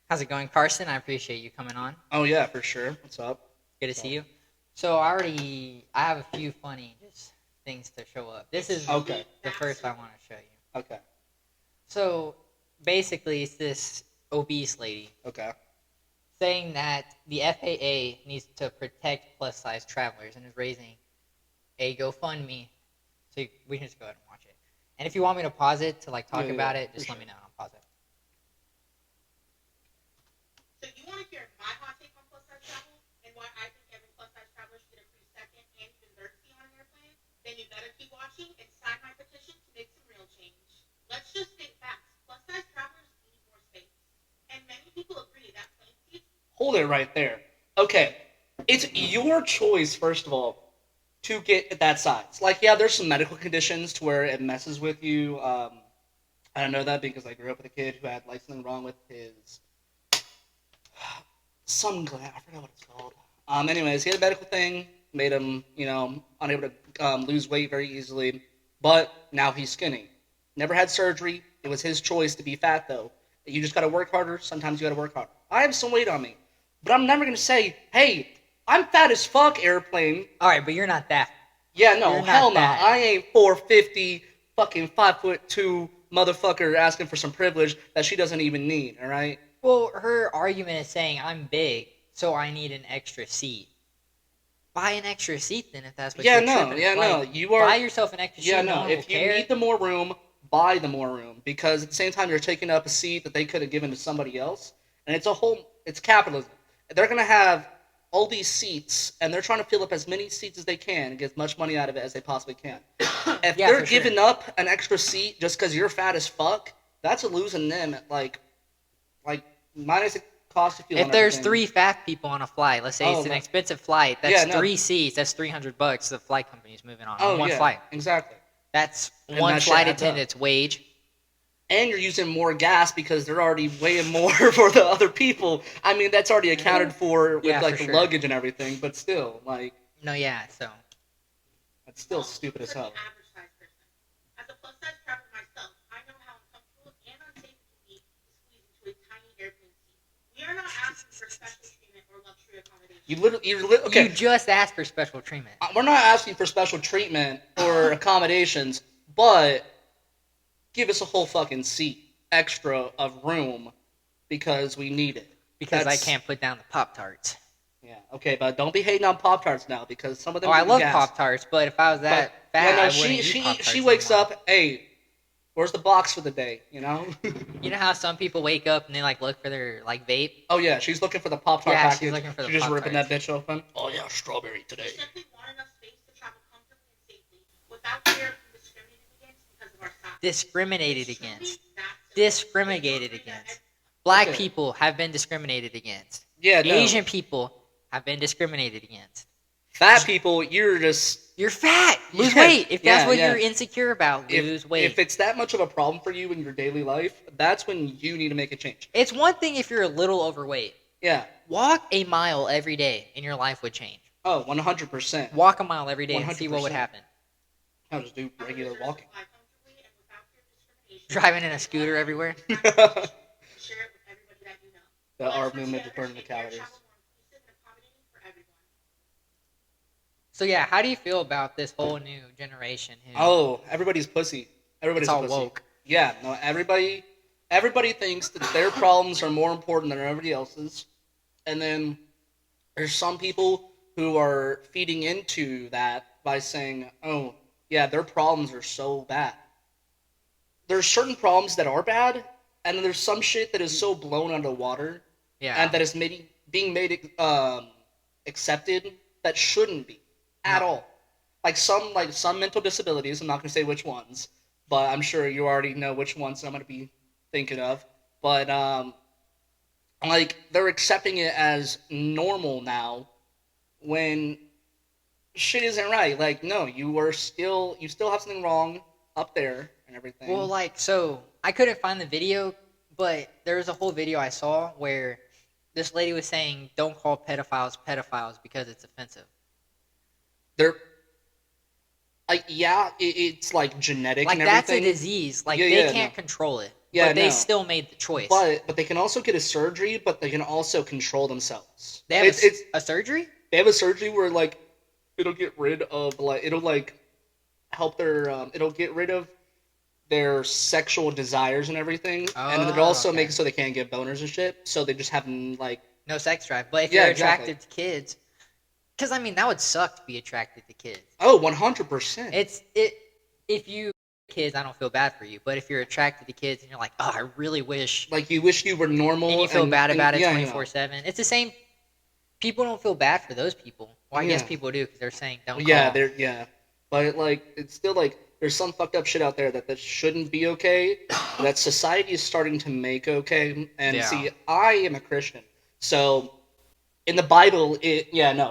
How's it going, Carston? I appreciate you coming on. Oh yeah, for sure. What's up? Good to What's see up? you. So I have a few funny just things to show up. This is Okay. the first I want to show you. Okay. So basically, it's this obese lady Okay. saying that the FAA needs to protect plus size travelers and is raising a GoFundMe. So we can just go ahead and watch it. And if you want me to pause it to like talk Yeah, about yeah, it, for just let sure. me know and I'll pause it. So you want to hear my hot take on plus size travel and why I think every plus size traveler should get a free second and even third seat on an airplane? Then you better keep watching and sign my petition to make some real change. Let's just state facts. Plus size travelers need more space. And many people agree that plane seats. Hold it right there. Okay. It's your choice, first of all, to get that size. Like, yeah, there's some medical conditions to where it messes with you. I don't know that because I grew up with a kid who had like something wrong with his some gland. I forgot what it's called. Anyways, he had a medical thing, made him, unable to lose weight very easily. But now he's skinny. Never had surgery. It was his choice to be fat, though. You just gotta work harder. Sometimes you gotta work harder. I have some weight on me, but I'm never gonna say, "Hey, I'm fat as fuck." Airplane. All right, but you're not that. Yeah, no, You're not hell no. that. I ain't 450 fucking 5'2" motherfucker asking for some privilege that she doesn't even need. All right. Well, her argument is saying I'm big, so I need an extra seat. Buy an extra seat then if that's what Yeah, you're no, tripping. yeah, no. Like, You are. buy yourself an extra Yeah, seat. No no. one will If you care. need the more room, buy the more room because at the same time you're taking up a seat that they could have given to somebody else, and it's capitalism. They're gonna have all these seats, and they're trying to fill up as many seats as they can and get as much money out of it as they possibly can. If Yeah, they're for sure. giving up an extra seat just because you're fat as fuck, that's losing them at like minus the cost of fuel If and there's everything. 3 fat people on a flight, let's say Oh it's an no. expensive flight, that's Yeah, no. 3 seats, that's $300 the flight company's moving on Oh one yeah, flight. exactly. That's And one that shit flight adds up. attendant's wage. And you're using more gas because they're already weighing more for the other people. I mean, that's already accounted for with Yeah, like for the sure. luggage and everything, but still, like, No, yeah, so. that's still stupid as For the hell. average size person. As a plus size traveler myself, I know how uncomfortable and unsafe it can be to squeeze into a tiny airplane seat. We are not asking for special treatment or luxury accommodations. You Okay. just asked for special treatment. We're not asking for special treatment or accommodations, but give us a whole fucking seat extra of room because we need it. Because I That's can't put down the Pop Tarts. yeah okay, but don't be hating on Pop Tarts now because some of them Oh, I give you love gas. Pop Tarts, but if I was But that yeah, fat, no, I she wouldn't eat she Pop Tarts she wakes anymore. up. Hey, where's the box for the day? You know? You know how some people wake up and they like look for their like vape? Oh yeah, she's looking for the Pop Tart Yeah, package. she's looking for the She's just ripping that Pop-Tarts. bitch open. Oh yeah, strawberry We today. simply want enough space to travel comfortably and safely without fear of being discriminated against because of our size. Discriminated It's truly against. that simple. Discriminated against. Black Okay. people have been discriminated against. Yeah, no. Asian people have been discriminated against. Fat people, you're just You're fat. Lose Yeah, weight. If that's yeah, what yeah. you're insecure about, lose weight. if it's that much of a problem for you in your daily life, that's when you need to make a change. It's one thing if you're a little overweight. Yeah. Walk a mile every day and your life would change. Oh, 100%. Walk a mile every day and see what would 100%. happen. I'll just do regular walking. Fly comfortably and without fear of discrimination. Driving in a scooter everywhere. Share it with everybody that you know. The Let's R work movement to together burn the to make air calories. travel more inclusive and accommodating for everyone. So yeah, how do you feel about this whole new generation who Oh, everybody's pussy. Everybody's it's all a pussy. woke? Yeah, no, everybody thinks that their problems are more important than everybody else's. And then there's some people who are feeding into that by saying, "Oh, yeah, their problems are so bad." There's certain problems that are bad, and then there's some shit that is so blown out of the water Yeah. and that is being made accepted that shouldn't be at No. all. Like some mental disabilities. I'm not gonna say which ones, but I'm sure you already know which ones I'm gonna be thinking of. But like they're accepting it as normal now when shit isn't right. Like no, you still have something wrong up there and everything. Well, like, so I couldn't find the video, but there was a whole video I saw where this lady was saying, "Don't call pedophiles pedophiles because it's offensive." They're like yeah, it's like genetic Like and that's a everything. disease. Like Yeah, they yeah, can't no. control it. Yeah, but they no. still made the choice. But they can also get a surgery, but they can also control themselves. They have it's a surgery? they have a surgery where like it'll get rid of it'll help their it'll get rid of their sexual desires and everything, and then it Oh, also okay. makes it so they can't get boners and shit. So they just have like No sex drive. But if Yeah, you're exactly. attracted to kids, because I mean that would suck to be attracted to kids. 100%. If you kids, I don't feel bad for you. But if you're attracted to kids and you're like, oh, I really wish, Like you wish you were normal, and you feel bad about it yeah, 24/7. It's the same. People don't feel bad for those people. Well, I guess Yeah. people do because they're saying don't Yeah, call. but like it's still like there's some fucked up shit out there that shouldn't be okay. That society is starting to make okay. And Yeah. see, I am a Christian, so in the Bible,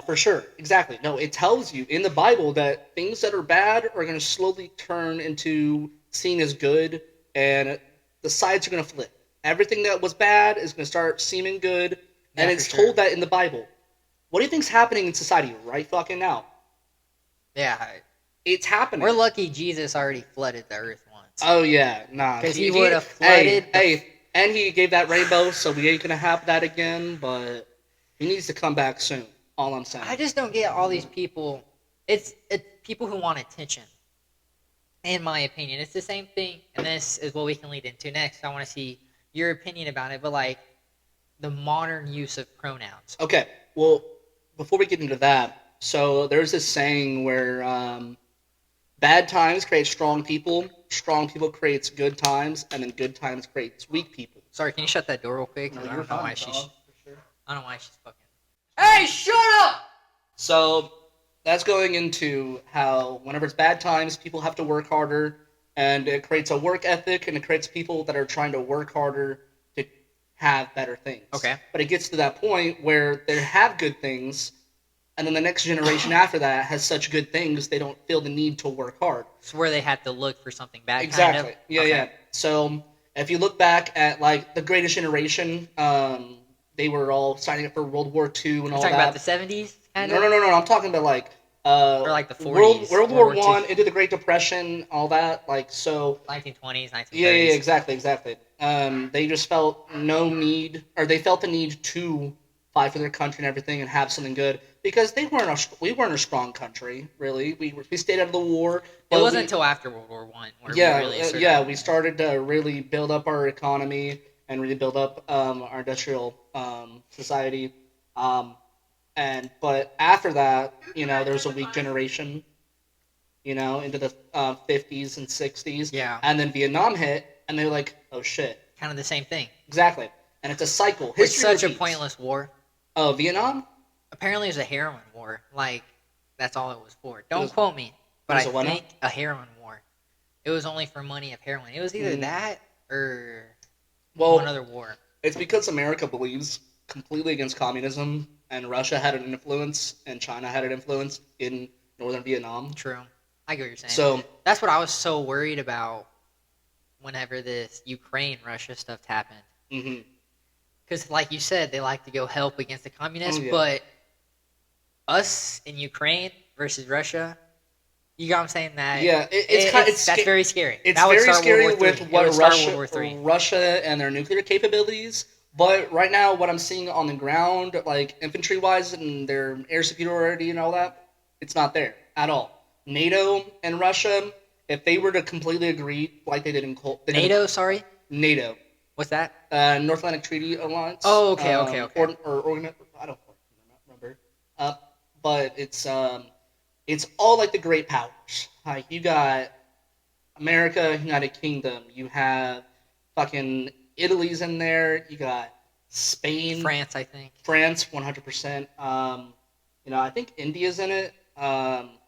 for sure, exactly. No, it tells you in the Bible that things that are bad are going to slowly turn into seen as good, and the sides are going to flip. Everything that was bad is going to start seeming good, and Yeah, it's for sure. told that in the Bible. What do you think's happening in society right fucking now? Yeah, It's happening. we're lucky Jesus already flooded the earth once. Oh yeah, nah. 'Cause he would've flooded and he gave that rainbow, so we ain't gonna have that again. But he needs to come back soon. All I'm saying. I just don't get all these people. It's people who want attention. In my opinion, it's the same thing, and this is what we can lead into next. I want to see your opinion about it, but like the modern use of pronouns. Okay, well, before we get into that, so there's this saying where bad times create strong people creates good times, and then good times creates weak people. Sorry, can you shut that door real quick? 'Cause No, I you're don't know fine, why dog, she's. for sure. I don't know why she's fucking. Hey, shut up! So that's going into how whenever it's bad times, people have to work harder, and it creates a work ethic, and it creates people that are trying to work harder to have better things. Okay. But it gets to that point where they have good things, and then the next generation after that has such good things they don't feel the need to work hard. It's where they have to look for something bad. Exactly. Kind of? Yeah, Okay. yeah. So if you look back at like the Greatest Generation, they were all signing up for World War II and You're all talking that. about the 70s, kind No, of. no, no, no. I'm talking about like Or like the 40s, World War World War One II. into the Great Depression, all that. Like so. 1920s, 1930s. Yeah, exactly. They just felt no need, or they felt the need to fight for their country and everything and have something good because we weren't a strong country really. We stayed out of the war. It wasn't until after World War One where we really We started to really build up our economy and really build up our industrial society. But after that, there was a weak generation, into the 50s and 60s. Yeah. And then Vietnam hit, and they're like, oh shit. Kind of the same thing. Exactly. And it's a cycle. It's History such a repeats. pointless war. Oh, Vietnam? Apparently, it was a heroin war. Like, that's all it was for. It Don't was- quote me, but was I a what now? think a heroin war. It was only for money of heroin. It was either Mm. that or Well, one other war. it's because America believes completely against communism, and Russia had an influence, and China had an influence in northern Vietnam. True. I get what you're saying. So, That's what I was so worried about whenever this Ukraine-Russia stuff happened. mhm. Because, like you said, they like to go help against the communists, Oh, yeah. but us in Ukraine versus Russia, you got what I'm saying? That Yeah, it's that's very scary. It's That would very start scary World War with III. It what would start World War III. Russia and their nuclear capabilities. But right now, what I'm seeing on the ground, like infantry-wise and their air superiority and all that, it's not there at all. NATO and Russia, if they were to completely agree, like they did in NATO, sorry? NATO, What's that? North Atlantic Treaty Alliance. Oh, okay. I don't remember. But it's all like the great powers. Like you got America, United Kingdom. You have fucking Italy's in there. You got Spain, France, I think. France, 100%. I think India's in it.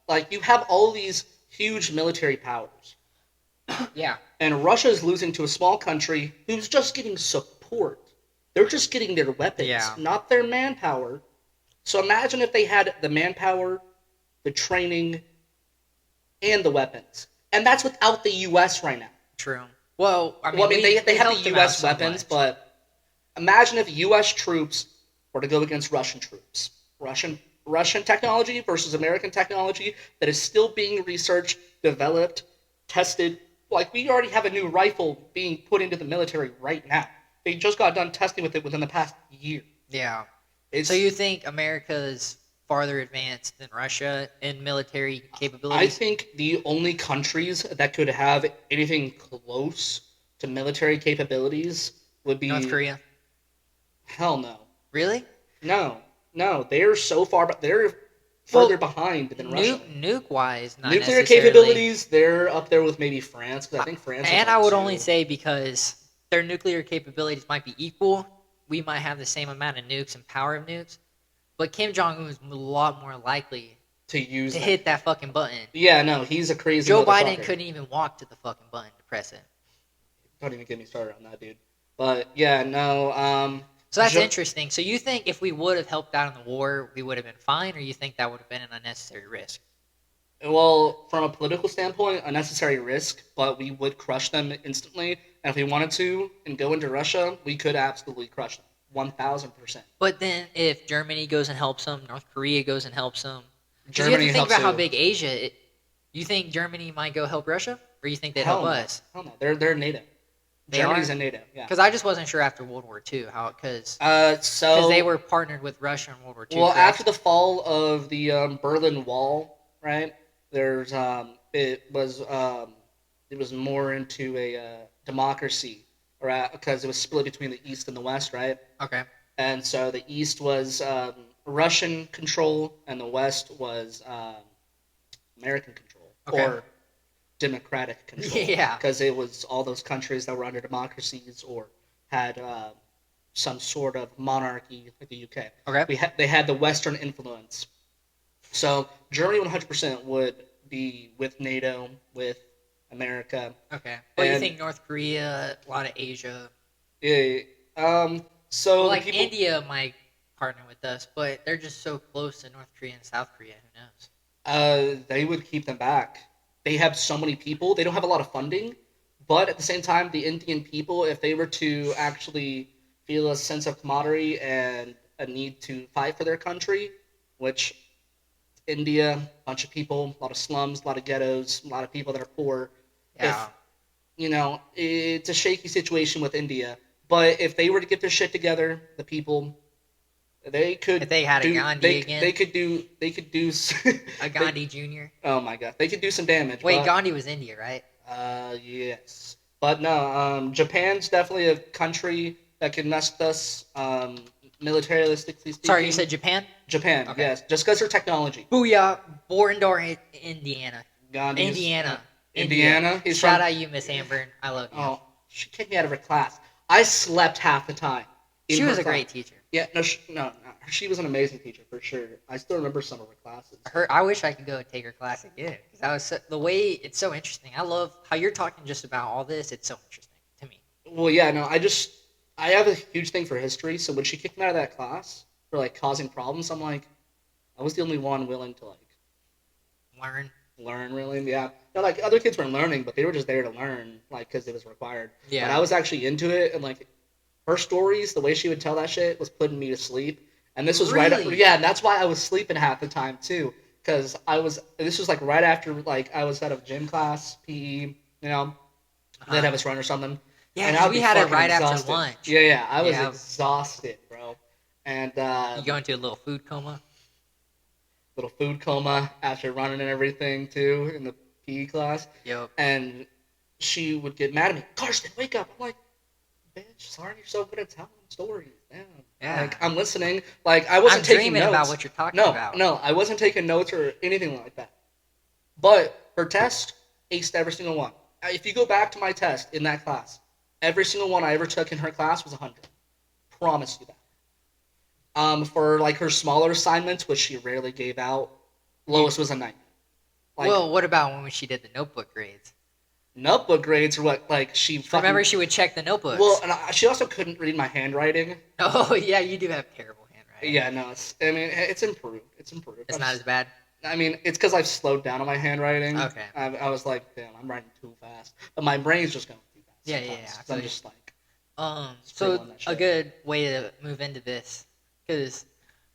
Like you have all these huge military powers. Yeah. And Russia is losing to a small country who's just getting support. They're just getting their weapons, Yeah. not their manpower. So imagine if they had the manpower, the training, and the weapons. And that's without the U.S. right now. True. Well, I mean, they have helped the them out U.S. so weapons, much. but imagine if U.S. troops were to go against Russian troops. Russian technology versus American technology that is still being researched, developed, tested, like we already have a new rifle being put into the military right now. They just got done testing with it within the past year. Yeah. It's So you think America's farther advanced than Russia in military I capabilities? think the only countries that could have anything close to military capabilities would North be Korea. hell no. Really? No. No, they're so far but they're Well, further behind than Russia. nuke wise, not Nuclear necessarily. capabilities, they're up there with maybe France because I think France is And like I would only two. say because their nuclear capabilities might be equal, we might have the same amount of nukes and power of nukes, but Kim Jong Un is a lot more likely To use to them. hit that fucking button. Yeah, no, he's a crazy Joe motherfucker. Biden couldn't even walk to the fucking button to press it. Don't even get me started on that, dude. But yeah, no. So that's Jo- interesting. So you think if we would have helped out in the war, we would have been fine, or you think that would have been an unnecessary risk? Well, from a political standpoint, unnecessary risk, but we would crush them instantly. And if we wanted to and go into Russia, we could absolutely crush them. 1,000%. But then if Germany goes and helps them, North Korea goes and helps them, because you have Germany to think helps about how too. big Asia. You think Germany might go help Russia, or you think they'd Hell help no. us? Hell no. They're NATO. They Germany's are? in NATO, yeah. Because I just wasn't sure after World War II how because So they were partnered with Russia in World War II. well, correct? after the fall of the Berlin Wall, right? There's it was more into a democracy, right? Because it was split between the East and the West, right? Okay. And so the East was Russian control, and the West was American control Okay. or democratic control. Yeah. Because it was all those countries that were under democracies or had some sort of monarchy, like the UK. Okay. They had the Western influence. So Germany 100% would be with NATO, with America. Okay. But you And- think North Korea, a lot of Asia, Yeah, so the like people, India might partner with us, but they're just so close to North Korea and South Korea. Who knows? they would keep them back. They have so many people. They don't have a lot of funding, but at the same time, the Indian people, if they were to actually feel a sense of camaraderie and a need to fight for their country, which India, a bunch of people, a lot of slums, a lot of ghettos, a lot of people that are poor. Yeah. If it's a shaky situation with India, but if they were to get their shit together, the people, they could. If they had a do, Gandhi again? they could do. A Gandhi Jr. Oh my god, they could do some damage. Wait, but, Gandhi was India, right? yes, but no. Japan's definitely a country that can mess with us. Militaristically speaking. Sorry, you said Japan? Japan. Okay. Yes, just because their technology. Booyah, Borndor, Indiana. Gandhi's, Indiana. Indiana. He's Shout from, out you, Miss Amber. I love you. Oh, she kicked me out of her class. I slept half the time. in She her was a class. great teacher. Yeah, no, she was an amazing teacher for sure. I still remember some of her classes. I wish I could go and take her class again. Because the way it's so interesting. I love how you're talking just about all this. It's so interesting to me. Well, yeah, no, I have a huge thing for history. So when she kicked me out of that class for like causing problems, I'm like, I was the only one willing to like learn really. Yeah, no, like other kids weren't learning, but they were just there to learn, like because it was required. Yeah. But I was actually into it, and like her stories, the way she would tell that shit was putting me to sleep. And this was right after, Really? yeah, and that's why I was sleeping half the time too, because this was like right after like I was out of gym class, PE, they'd have us run or something. Yeah, and 'cause I'd we be had it fucking right exhausted. after lunch. Yeah, I was Yeah. exhausted, bro. And You go into a little food coma. little food coma after running and everything too in the PE class. Yep. And she would get mad at me. Carston, wake up! I'm like, bitch, sorry, you're so good at telling stories. Damn. Yeah. Like I'm listening. Like I wasn't I'm taking dreaming notes. about what you're talking No, about. no, I wasn't taking notes or anything like that. But her test, aced every single one. If you go back to my test in that class, every single one I ever took in her class was 100. Promise you that. For like her smaller assignments, which she rarely gave out, lowest was a 90. Like, Well, what about when she did the notebook grades? notebook grades are what like she fucking. Remember, she would check the notebooks. Well, and she also couldn't read my handwriting. Oh yeah, you do have terrible handwriting. Yeah, no, it's improved. It's improved. It's not as bad. I mean, it's because I've slowed down on my handwriting. Okay. I was like, damn, I'm writing too fast, but my brain's just going too fast. Yeah, yeah, sometimes, yeah, 'cause I I'm feel just like, So on that a shit. good way to move into this, because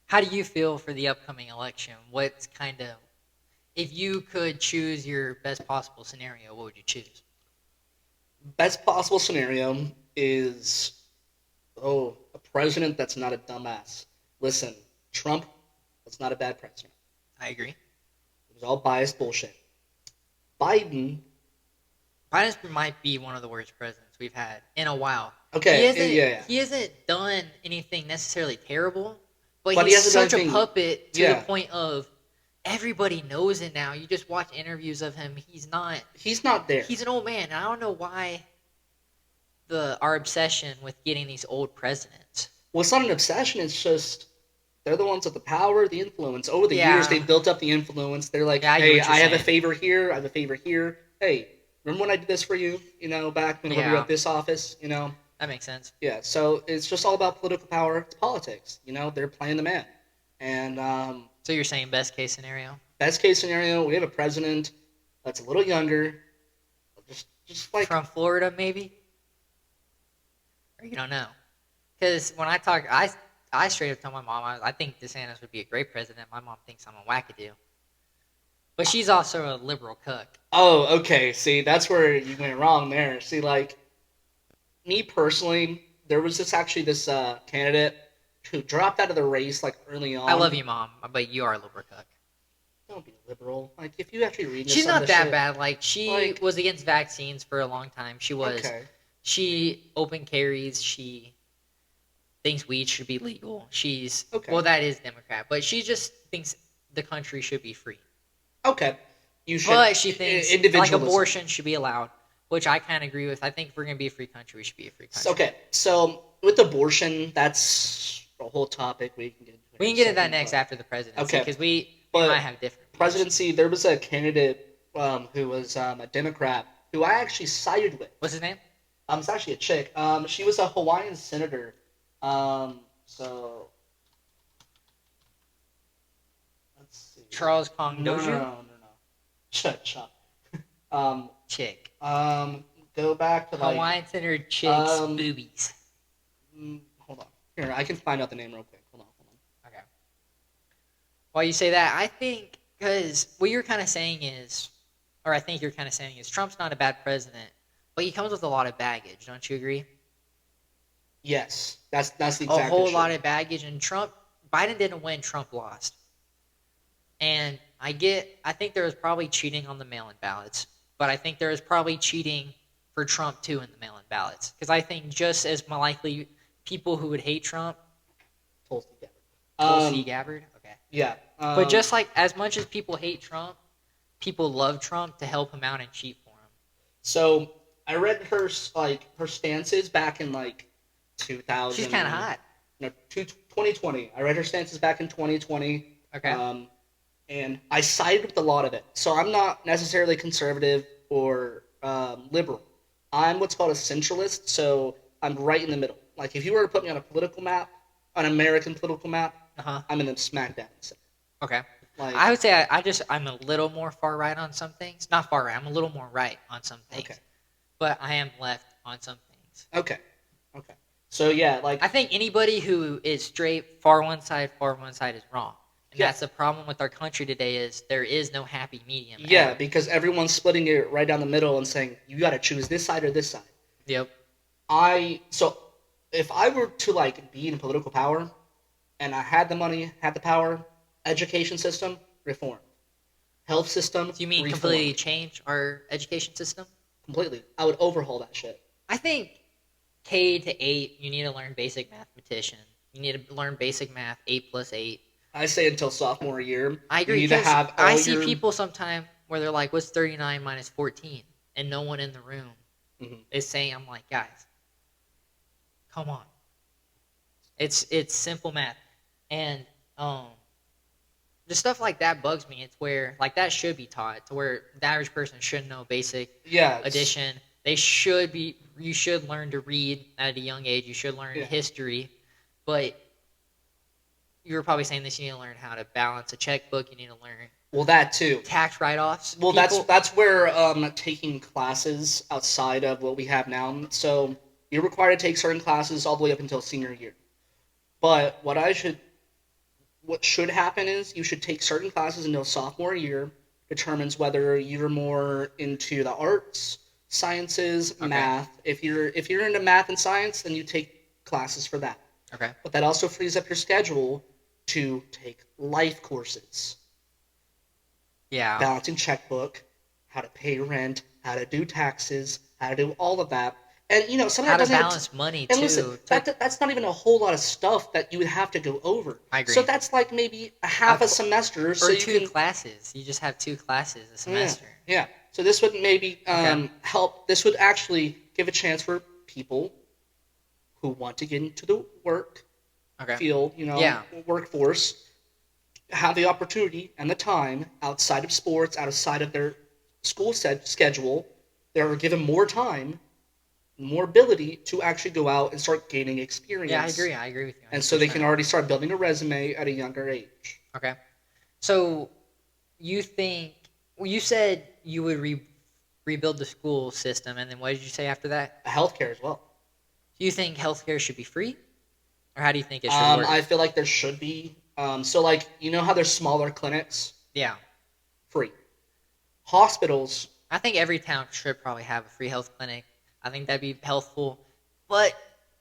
how do you feel for the upcoming election? What's kind of, if you could choose your best possible scenario, what would you choose? Best possible scenario is a president that's not a dumbass. Listen, Trump was not a bad president. I agree. It was all biased bullshit. Biden, Biden might be one of the worst presidents we've had in a while. okay, yeah. He hasn't done anything necessarily terrible, but But he he's hasn't done such a anything. puppet to Yeah, the point of everybody knows it now. You just watch interviews of him. he's not there. He's an old man. And I don't know why our obsession with getting these old presidents. Well, it's not an obsession. It's just they're the ones with the power, the influence. Over the years, Yeah. they've built up the influence. They're like, Yeah, I get hey, what you're I have a saying. favor here. I have a favor here. Hey, remember when I did this for you? You know, back when we were Yeah. at this office. You know, That makes sense. yeah. So it's just all about political power. It's politics. You know, they're playing the man. And So you're saying best case scenario? best case scenario, we have a president that's a little younger, just like From Florida, maybe? Or you don't know? Because when I talk, I straight up tell my mom, I think DeSantis would be a great president. My mom thinks I'm a wackadoo. But she's also a liberal cuck. oh, okay. See, that's where you went wrong there. See, like me personally, there was this candidate who dropped out of the race like early on. I love you, Mom, but you are a liberal cuck. Don't be liberal. Like if you actually read this, She's some of not the that shit, bad. Like, she like- was against vaccines for a long time. She was. Okay. She open carries. She thinks weed should be legal. She's Okay. well, that is Democrat, but she just thinks the country should be free. Okay. You should. But she thinks like individualism. abortion should be allowed, which I kind of agree with. I think if we're gonna be a free country, we should be a free country. Okay. So with abortion, that's a whole topic we can get into. We can get into that next after the presidency Okay. because we But might have different views. presidency. There was a candidate who was a Democrat who I actually sided with. What's his name? It's actually a chick. She was a Hawaiian senator. So let's see. Charles Kong No, Doju? no. Shut up. Chick. Go back to like. Hawaiian centered chicks um, boobies. Hold on. Here, I can find out the name real quick. Hold on. Okay. While you say that, I think because what you're kind of saying is, or I think you're kind of saying is, Trump's not a bad president, but he comes with a lot of baggage. Don't you agree? Yes, that's the exact. A whole issue. lot of baggage, and Biden didn't win. Trump lost. And I think there was probably cheating on the mail-in ballots, but I think there was probably cheating for Trump too in the mail-in ballots, because I think just as likely people who would hate Trump, Tulsi Gabbard. Tulsi Gabbard, okay. Yeah. But just like as much as people hate Trump, people love Trump to help him out and cheat for him. So I read her stances back in like 2000. She's kind of hot. No, 2020. I read her stances back in 2020. Okay. And I sided with a lot of it. So I'm not necessarily conservative or liberal. I'm what's called a centralist. So I'm right in the middle. Like if you were to put me on a political map, an American political map, I'm in the smack dab center. Okay. Like, I would say I'm a little more far right on some things. Not far right. I'm a little more right on some things. Okay. But I am left on some things. Okay. So yeah, like I think anybody who is straight far one side is wrong. And Yeah. that's the problem with our country today is there is no happy medium. yeah, ever. because everyone's splitting it right down the middle and saying you got to choose this side or this side. Yep. So if I were to like be in political power and I had the money, had the power, education system reformed, health system. Do you mean reformed. completely change our education system? Completely. I would overhaul that shit. I think K to 8, you need to learn basic mathematician. You need to learn basic math, 8 plus 8. I say until sophomore year. I agree. You need to 'cause have all I see your- people sometime where they're like, what's 39 minus 14? And no one in the room Mhm. is saying, I'm like, guys, come on. It's simple math. And just stuff like that bugs me. It's where, like, that should be taught to where the average person should know basic Yeah. addition. You should learn to read at a young age. You should learn Yeah. history. But you were probably saying this, you need to learn how to balance a checkbook. You need to learn Well, that too. tax write-offs. Well, People- that's where taking classes outside of what we have now. So you're required to take certain classes all the way up until senior year. But what should happen is you should take certain classes until sophomore year. Determines whether you're more into the arts, sciences, Okay. math. If you're into math and science, then you take classes for that. Okay. But that also frees up your schedule to take life courses. Yeah. Balancing checkbook, how to pay rent, how to do taxes, how to do all of that. And some of How that to doesn't balance money and too. listen, that's not even a whole lot of stuff that you would have to go over. I agree. So that's like maybe a half a semester. Or So you two can classes. You just have 2 classes a semester. Yeah. So this would maybe Okay. help. This would actually give a chance for people who want to get into the work Okay. field, Yeah. workforce, have the opportunity and the time outside of sports, outside of their school schedule. They're given more time, more ability to actually go out and start gaining experience. Yeah, I agree. I agree with you. 100%. And so they can already start building a resume at a younger age. Okay. So you think you said you would rebuild the school system, and then what did you say after that? Healthcare as well. Do you think healthcare should be free, or how do you think it should work? I feel like there should be. So like how there's smaller clinics, Yeah. free. Hospitals, I think every town should probably have a free health clinic. I think that'd be helpful, but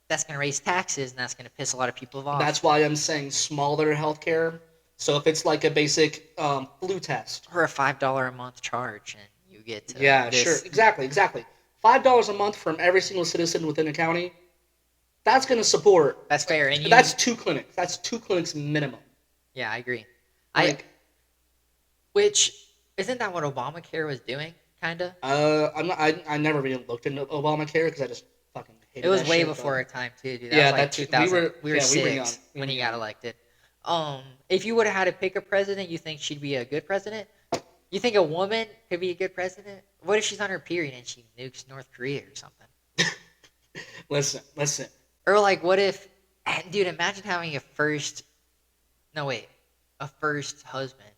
that's going to raise taxes, and that's going to piss a lot of people off. that's why I'm saying smaller healthcare. So if it's like a basic flu test, or a $5 a month charge, and you get to sure, exactly. $5 a month from every single citizen within a county. That's going to support. That's fair, and that's 2 clinics. That's 2 clinics minimum. Yeah, I agree. Which isn't that what Obamacare was doing, kinda? I never really looked into Obamacare because I just fucking hated it was that way shit, before but... our time too, dude. That was like 2000. We were 6 young. when he got elected. If you would have had to pick a president, you think she'd be a good president? You think a woman could be a good president? What if she's on her period and she nukes North Korea or something? Listen. Or like, what if, dude? Imagine having a first husband.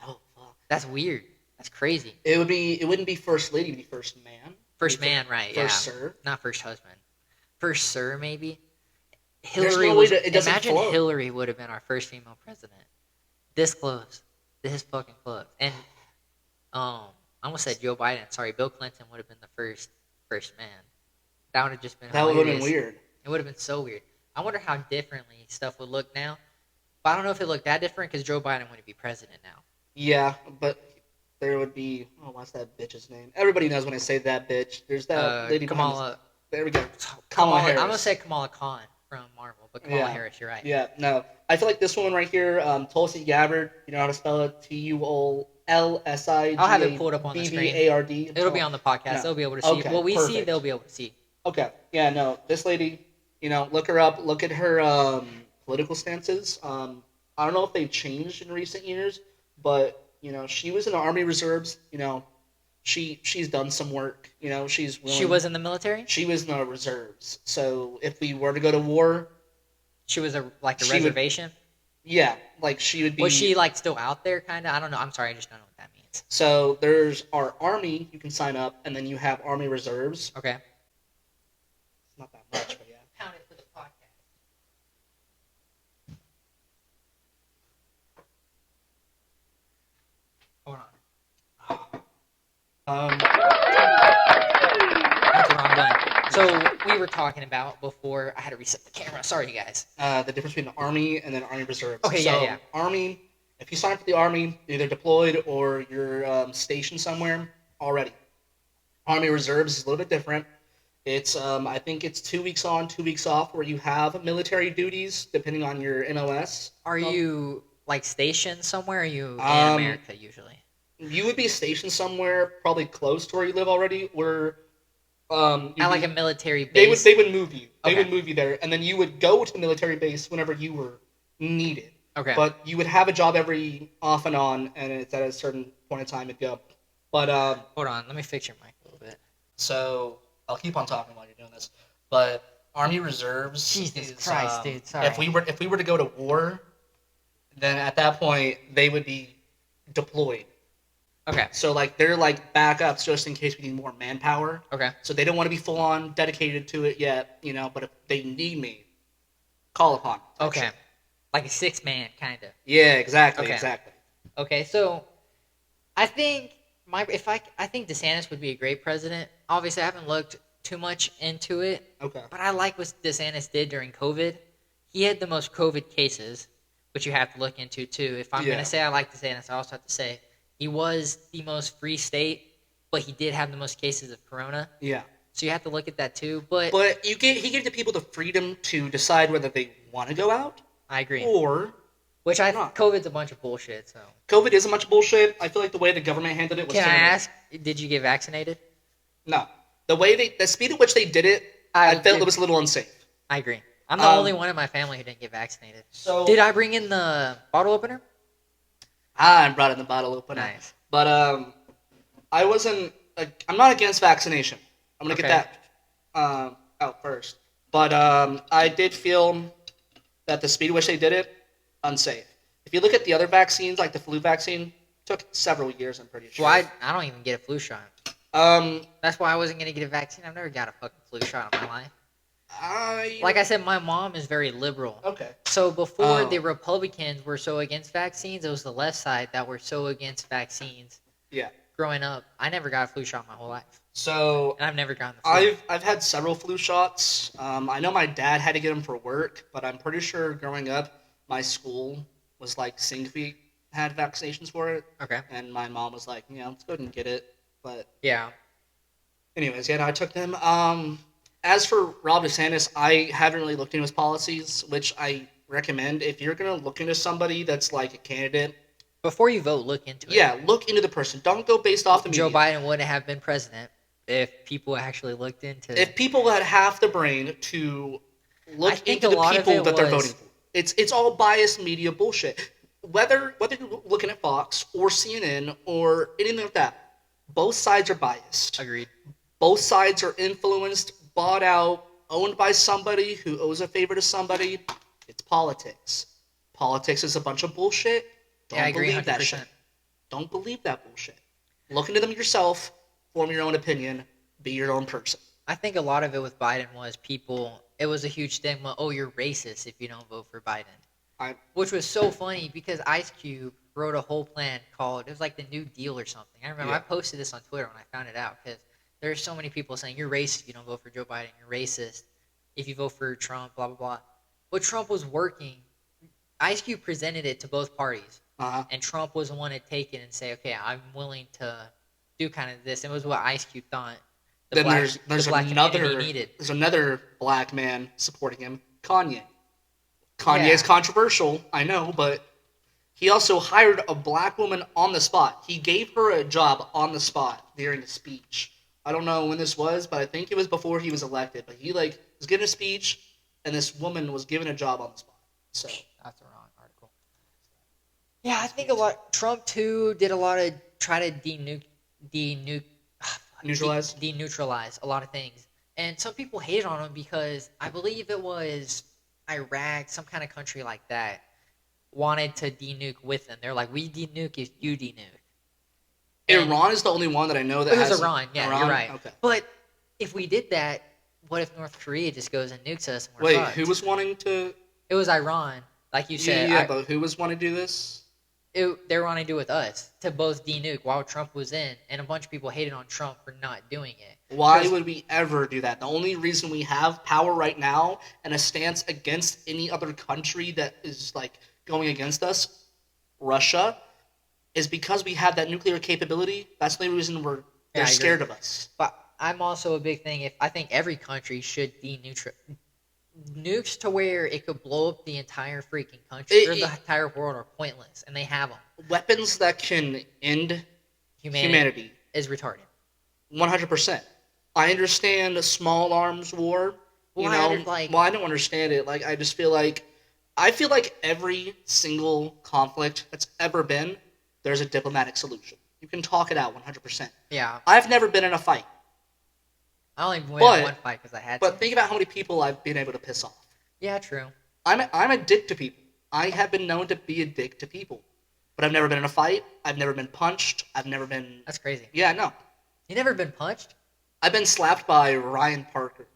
Oh fuck. That's weird. That's crazy. It wouldn't be first lady, it'd be first man. First man, right? First yeah. sir. Not first husband. First sir, maybe. There's Hillary no was. way it doesn't Imagine flow. Hillary would have been our first female president. This close. This fucking close. And I almost said Joe Biden. Sorry, Bill Clinton would have been the first man. That would have just been. That would have been hilarious. weird. It would have been so weird. I wonder how differently stuff would look now. But I don't know if it looked that different because Joe Biden wouldn't be president now. Yeah, but there would be. Oh, what's that bitch's name? Everybody knows when I say that bitch. There's that lady behind Kamala. us. There we go. Kamala Harris. I'm gonna say Kamala Khan from Marvel, but Kamala Harris, you're right. Yeah, no. I feel like this one right here, Tulsi Gabbard, you know how to spell it? TULSI. I'll have it pulled up on the screen. BBARD. It'll be on the podcast. Yeah. They'll be able to see. Okay, What we see, perfect. they'll be able to see. Okay. Yeah, no. This lady, look her up. Look at her political stances. I don't know if they've changed in recent years, but, she was in the Army Reserves. She's done some work. She's willing. She was in the military? She was in the reserves. So if we were to go to war, She was a She would- reservation? yeah, she would be. Was she still out there kind of? I don't know. I'm sorry, I just don't know what that means. So there's our Army, you can sign up, and then you have Army Reserves. Okay. It's not that much, but yeah. Count it for the podcast. Hold on. That's the wrong button. So we were talking about before. I had to reset the camera. Sorry, you guys. The difference between the Army and then Army Reserves. Okay, so, yeah. Army, if you sign up for the Army, you're either deployed or you're stationed somewhere already. Army Reserves is a little bit different. It's I think it's 2 weeks on, 2 weeks off, where you have military duties depending on your MOS. Are you stationed somewhere? Or are you in America usually? You would be stationed somewhere probably close to where you live already, where At a military base. They would move you. They Okay. would move you there, and then you would go to the military base whenever you were needed. Okay. But you would have a job every off and on, and it's at a certain point in time it'd go. But Hold on. Let me fix your mic a little bit. so I'll keep on talking while you're doing this. But Army Reserves. Jesus is, Christ, dude. Sorry. If we were to go to war, then at that point they would be deployed. Okay. So they're backups just in case we need more manpower. Okay. So they don't want to be full on dedicated to it yet, but if they need me, call upon me. Okay. Like a 6-man kind of. Yeah, exactly, Okay. exactly. Okay, so I think I think DeSantis would be a great president. obviously I haven't looked too much into it, Okay. but I like what DeSantis did during COVID. He had the most COVID cases, which you have to look into too. If I'm Yeah. gonna say I like DeSantis, I also have to say he was the most free state, but he did have the most cases of corona. Yeah. So you have to look at that too. But But he gave the people the freedom to decide whether they want to go out I agree. or Which I not. COVID's a bunch of bullshit. So COVID is a bunch of bullshit. I feel like the way the government handled it was can I terrible. ask? Did you get vaccinated? No. The speed at which they did it, I felt it was a little unsafe. I agree. I'm the only one in my family who didn't get vaccinated. So Did I bring in the bottle opener? I brought in the bottle opener. Nice. But I wasn't. I'm not against vaccination. I'm gonna Okay. get that out first. But I did feel that the speed at which they did it, unsafe. If you look at the other vaccines, like the flu vaccine, took several years. I'm pretty sure. Well, I don't even get a flu shot. Um, That's why I wasn't gonna get a vaccine. I've never got a fucking flu shot in my life. I Like I said, my mom is very liberal. okay. So before Oh. the Republicans were so against vaccines, it was the left side that were so against vaccines. Yeah. Growing up, I never got a flu shot my whole life, So and I've never gotten the flu. I've had several flu shots. I know my dad had to get them for work, but I'm pretty sure growing up, my school was like seeing if we had vaccinations for it, Okay. and my mom was like, let's go ahead and get it. But Yeah. anyways, yeah, no, I took them. As for Rob DeSantis, I haven't really looked into his policies, which I recommend if you're gonna look into somebody that's like a candidate. Before you vote, look into it. Yeah, look into the person. Don't go based off the media. Joe Biden wouldn't have been president if people actually looked into it. If people had half the brain to I look think into a the lot of people it that they're was- voting for, it's all biased media bullshit. Whether you're looking at Fox or CNN or anything like that, both sides are biased. Agreed. Both sides are influenced, bought out, owned by somebody who owes a favor to somebody. It's politics. Politics is a bunch of bullshit. Don't Yeah, I agree believe that 100%. shit. Don't believe that bullshit. Look into them yourself, form your own opinion, be your own person. I think a lot of it with Biden was it was a huge stigma. Oh, you're racist if you don't vote for Biden. Which was so funny because Ice Cube wrote a whole plan called, it was like the New Deal or something. I remember Yeah. I posted this on Twitter when I found it out because there's so many people saying, you're racist if you don't vote for Joe Biden. You're racist if you vote for Trump, blah, blah, blah. But Trump was working. Ice Cube presented it to both parties. Uh-huh. And Trump was the one to take it and say, okay, I'm willing to do kind of this. It was what Ice Cube thought Then there's the black community another needed. there's another black man supporting him, Kanye. Kanye's Yeah. controversial, I know, but he also hired a black woman on the spot. He gave her a job on the spot during a speech. I don't know when this was, but I think it was before he was elected. But he was giving a speech, and this woman was given a job on the spot. So That's the wrong article. Yeah, I think Trump too did a lot of try to Neutralize? deneutralize a lot of things, and some people hated on him because I believe it was Iraq, some kind of country like that, wanted to denuke with them. They're like, we denuke if you denuke. And Iran is the only one that I know that it was has Iran. Yeah, you're right. Okay. But if we did that, what if North Korea just goes and nukes us and we're Wait, fucked? who was wanting to? It was Iran, like you said. Yeah, but who was wanting to do this? They were wanting to do with us to both denuke while Trump was in, and a bunch of people hated on Trump for not doing it. Why would we ever do that? The only reason we have power right now and a stance against any other country that is going against us, Russia, is because we have that nuclear capability. That's the only reason Yeah, they're I agree. scared of us. But I'm also a big thing. I think every country should nukes to where it could blow up the entire freaking country or the entire world are pointless, and they have them. Weapons that can end humanity. Is retarded. 100%. I understand a small arms war. Well, I don't understand it. I just feel like every single conflict that's ever been, there's a diplomatic solution. You can talk it out 100%. Yeah, I've never been in a fight, I only went in one fight because I had to. but think about how many people I've been able to piss off. Yeah, true. I'm a dick to people. I have been known to be a dick to people, but I've never been in a fight. I've never been punched. I've never been. That's crazy. Yeah, no. You never been punched? I've been slapped by Ryan Parker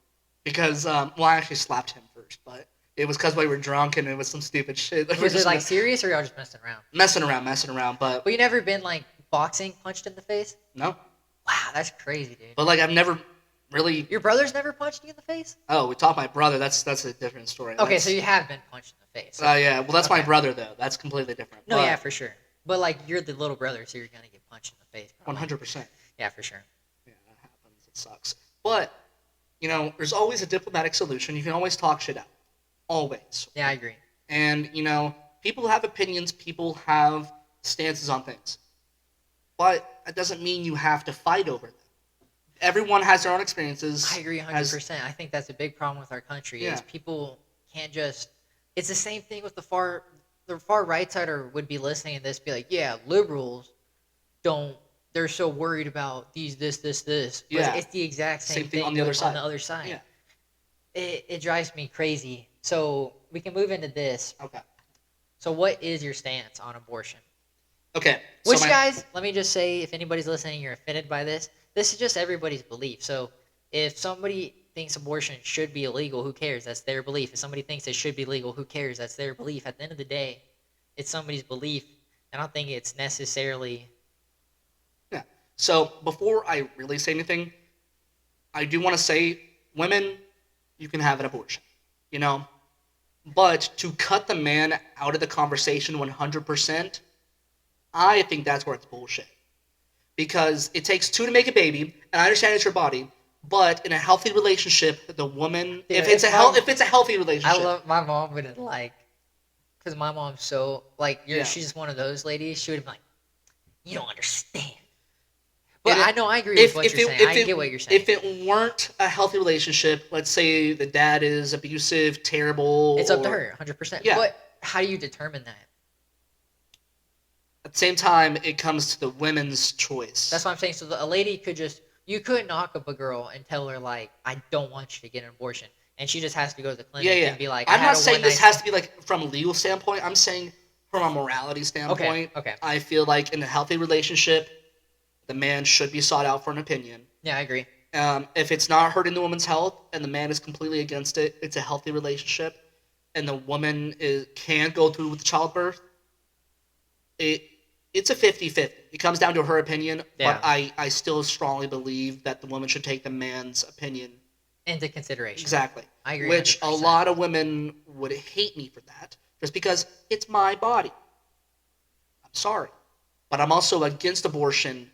because I actually slapped him first, but it was because we were drunk and it was some stupid shit. We were Was it just serious or y'all just messing around? messing around? But But you never been boxing punched in the face? no, Wow, that's crazy, dude. But like I've never really. Your brother's never punched you in the face? Oh, we taught my brother. That's a different story. Okay, That's, so you have been punched in the face. yeah. Well, that's my Okay. brother though. That's completely different. No, yeah, for sure. But like you're the little brother, so you're gonna get punched in the face. Probably. 100%. Yeah, for sure. Yeah, that happens. It sucks. But there's always a diplomatic solution. You can always talk shit out. Always. Yeah, I agree. And people have opinions. People have stances on things. But that doesn't mean you have to fight over them. Everyone has their own experiences. I agree 100%. I think that's a big problem with our country is people can't just. It's the same thing with the far right side would be listening to this, be like, yeah, liberals don't. They're so worried about this. But Yeah. it's the exact same thing on the other side. On the other side. Yeah. It drives me crazy. So we can move into this. Okay. So what is your stance on abortion? Okay. Which, guys, let me just say, if anybody's listening, you're offended by this. This is just everybody's belief. So if somebody thinks abortion should be illegal, who cares? That's their belief. If somebody thinks it should be legal, who cares? That's their belief. At the end of the day, it's somebody's belief. I don't think it's necessarily. Yeah. So before I really say anything, I do want to say, women, you can have an abortion. But to cut the man out of the conversation 100%, I think that's where it's bullshit. Because it takes two to make a baby, and I understand it's your body, but in a healthy relationship, the woman, Yeah, if it's a healthy relationship, I love my mom would because my mom's so she's just one of those ladies. She would be like, "You don't understand." But I know I agree with what you're saying. I get what you're saying. If it weren't a healthy relationship, let's say the dad is abusive, terrible, it's up to her, 100%. Yeah. But how do you determine that? At the same time, it comes to the women's choice. That's what I'm saying. So a lady you could knock up a girl and tell her I don't want you to get an abortion, and she just has to go to the clinic and be like, I'm not saying this has to be from a legal standpoint. I'm saying from a morality standpoint. Okay. I feel like in a healthy relationship, the man should be sought out for an opinion. Yeah, I agree. If it's not hurting the woman's health and the man is completely against it, it's a healthy relationship, and the woman can go through with childbirth. It's a 50-50. It comes down to her opinion, Yeah. but I still strongly believe that the woman should take the man's opinion into consideration. Exactly. I agree. Which 100%. a lot of women would hate me for that, just because it's my body. I'm sorry. But I'm also against abortion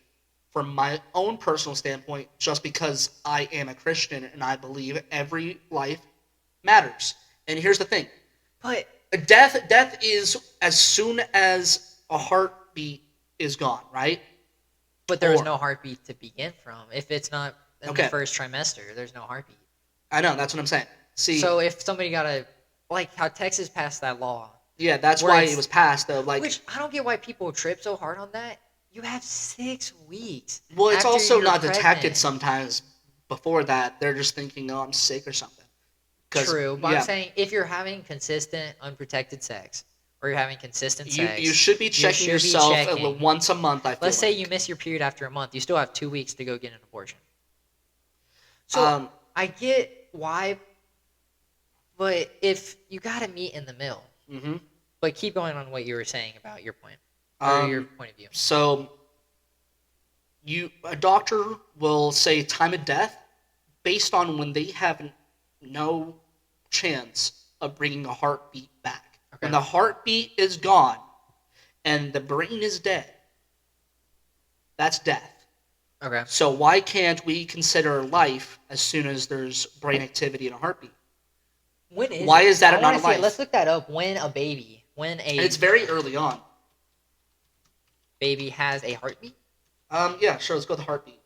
from my own personal standpoint, just because I am a Christian and I believe every life matters. And here's the thing. But Death is as soon as a heartbeat is gone, right? But there was no heartbeat to begin from. If it's not in Okay. the first trimester, there's no heartbeat. I know, that's what I'm saying. See, So if somebody got how Texas passed that law, yeah, that's where why it's- it was passed, though. which I don't get why people trip so hard on that. You have 6 weeks. Well, it's after also you're not detected pregnant. sometimes before that. They're just thinking, oh, I'm sick or something. True, but yeah, I'm saying if you're having consistent, unprotected sex, or you're having consistent sex, you should be checking should be yourself checking. once a month, I feel Let's say like. you miss your period after a month, you still have 2 weeks to go get an abortion. So I get why, but if you got to meet in the middle, hmm but keep going on what you were saying about your point, or your point of view. So, a doctor will say time of death based on when they have no chance of bringing a heartbeat back. Okay. When the heartbeat is gone and the brain is dead, that's death. Okay. So why can't we consider life as soon as there's brain activity and a heartbeat? Why is that I not wanna a see life? it. Let's look that up. When a And it's very early on. baby has a heartbeat, Yeah, sure. Let's go with the heartbeat.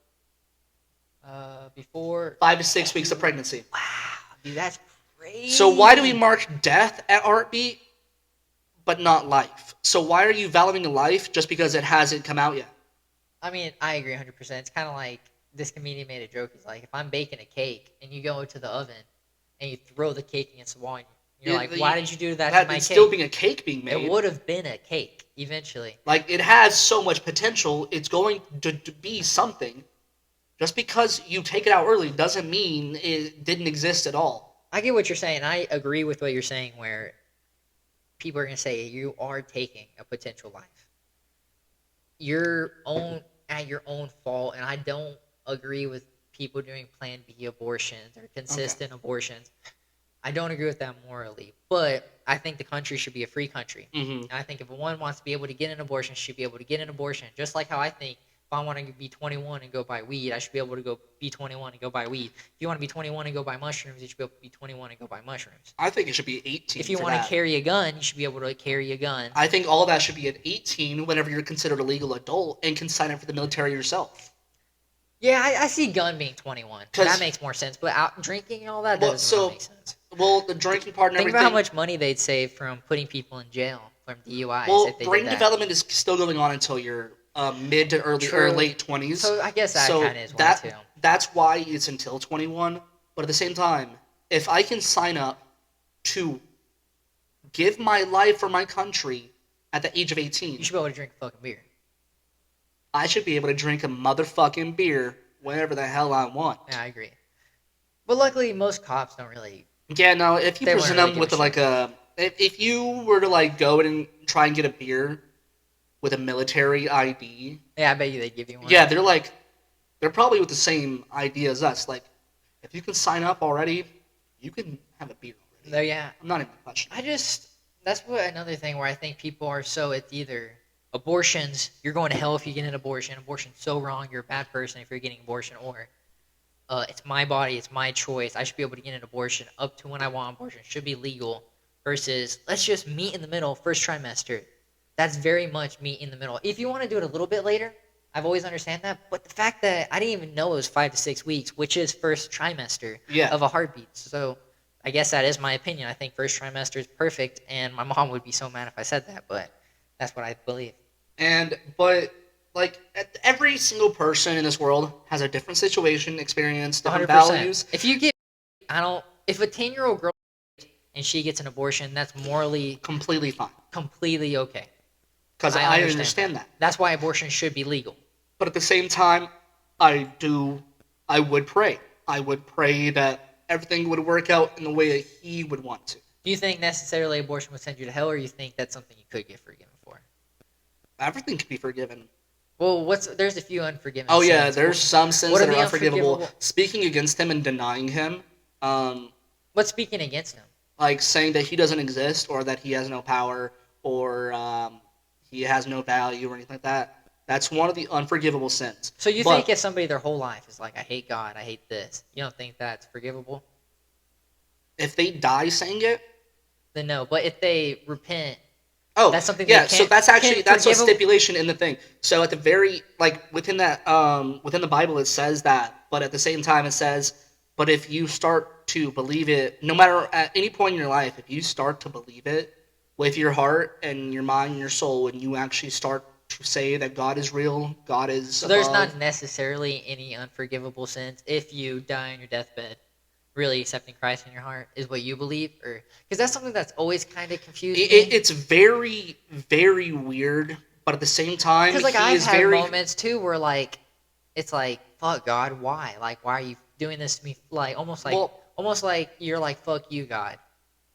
before 5 to 6 weeks of pregnancy. wow, dude, that's crazy. So why do we mark death at heartbeat, but not life? So why are you valuing life just because it hasn't come out yet? I mean, I agree 100%. It's kind of like this comedian made a joke. He's like, if I'm baking a cake and you go into the oven and you throw the cake against the wall, and you're like, why did you do that to my It's cake? still being a cake being made. It would have been a cake eventually. Like, it has so much potential. It's going to be something. Just because you take it out early doesn't mean it didn't exist at all. I get what you're saying. I agree with what you're saying where people are going to say you are taking a potential life. Your own at your own fault, and I don't agree with people doing Plan B abortions or consistent abortions. I don't agree with that morally, but I think the country should be a free country. Mm-hmm. And I think if one wants to be able to get an abortion, should be able to get an abortion. Just like how I think if I want to be 21 and go buy weed, I should be able to go be 21 and go buy weed. If you want to be 21 and go buy mushrooms, you should be able to be 21 and go buy mushrooms. I think it should be 18. If you for want that. to carry a gun, you should be able to carry a gun. I think all that should be at 18 whenever you're considered a legal adult and can sign up for the military yourself. Yeah, I see gun being 21. 'Cause- That makes more sense. But out drinking and all that, that Well, doesn't really make sense. Well, the drinking part and Think everything. about how much money they'd save from putting people in jail from DUIs Well, if they brain did that. development is still going on until you're mid to early True. or late 20s. So I guess that kind of is that, one too. That's why it's until 21. But at the same time, if I can sign up to give my life for my country at the age of 18, You should be able to drink a fucking beer. I should be able to drink a motherfucking beer whenever the hell I want. Yeah, I agree. But luckily, most cops don't really. Yeah, no, if you They present wouldn't them really with give a if you were to like go and try and get a beer with a military ID, Yeah, I bet you they'd give you one. yeah, they're probably with the same idea as us. Like, if you can sign up already, you can have a beer already. No, yeah. I'm not even questioning. That's what another thing where I think people are so it's either abortions, you're going to hell if you get an abortion. Abortion's so wrong, you're a bad person if you're getting an abortion, or it's my body, it's my choice. I should be able to get an abortion up to when I want. Abortion should be legal. Versus, let's just meet in the middle, first trimester. That's very much meet in the middle. If you want to do it a little bit later, I've always understand that. But the fact that I didn't even know it was 5 to 6 weeks, which is first trimester Yeah. of a heartbeat. So I guess that is my opinion. I think first trimester is perfect, and my mom would be so mad if I said that, but that's what I believe. But like every single person in this world has a different situation, experience, different 100%. values. If you get, if a 10-year-old girl and she gets an abortion, that's morally Completely fine. completely okay. Because I understand that. That's why abortion should be legal. But at the same time, I would pray. I would pray that everything would work out in the way that he would want to. Do you think necessarily abortion would send you to hell, or you think that's something you could get forgiven for? Everything can be forgiven. Well, there's a few unforgiven Oh yeah, sins. there's some sins What are that are the unforgivable. unforgivable- Speaking against him and denying him, What's speaking against him? like saying that he doesn't exist or that he has no power or he has no value or anything like that. That's one of the unforgivable sins. So you But- think if somebody their whole life is like, I hate God, I hate this, you don't think that's forgivable? If they die saying it, Then no. But if they repent, oh, That's something yeah. they So can't- that's actually can't that's a forgive 'em? stipulation in the thing. So at the very within that within the Bible it says that, but at the same time it says, but if you start to believe it, no matter at any point in your life, if you start to believe it with your heart and your mind and your soul, and you actually start to say that God is real, God is so there's above, not necessarily any unforgivable sins if you die on your deathbed. Really accepting Christ in your heart is what you believe, or because that's something that's always kind of confused me. it's very very weird, but at the same time, Because like he I've is had very moments too where like it's like fuck God, why? Like why are you doing this to me? Like almost like you're like fuck you God.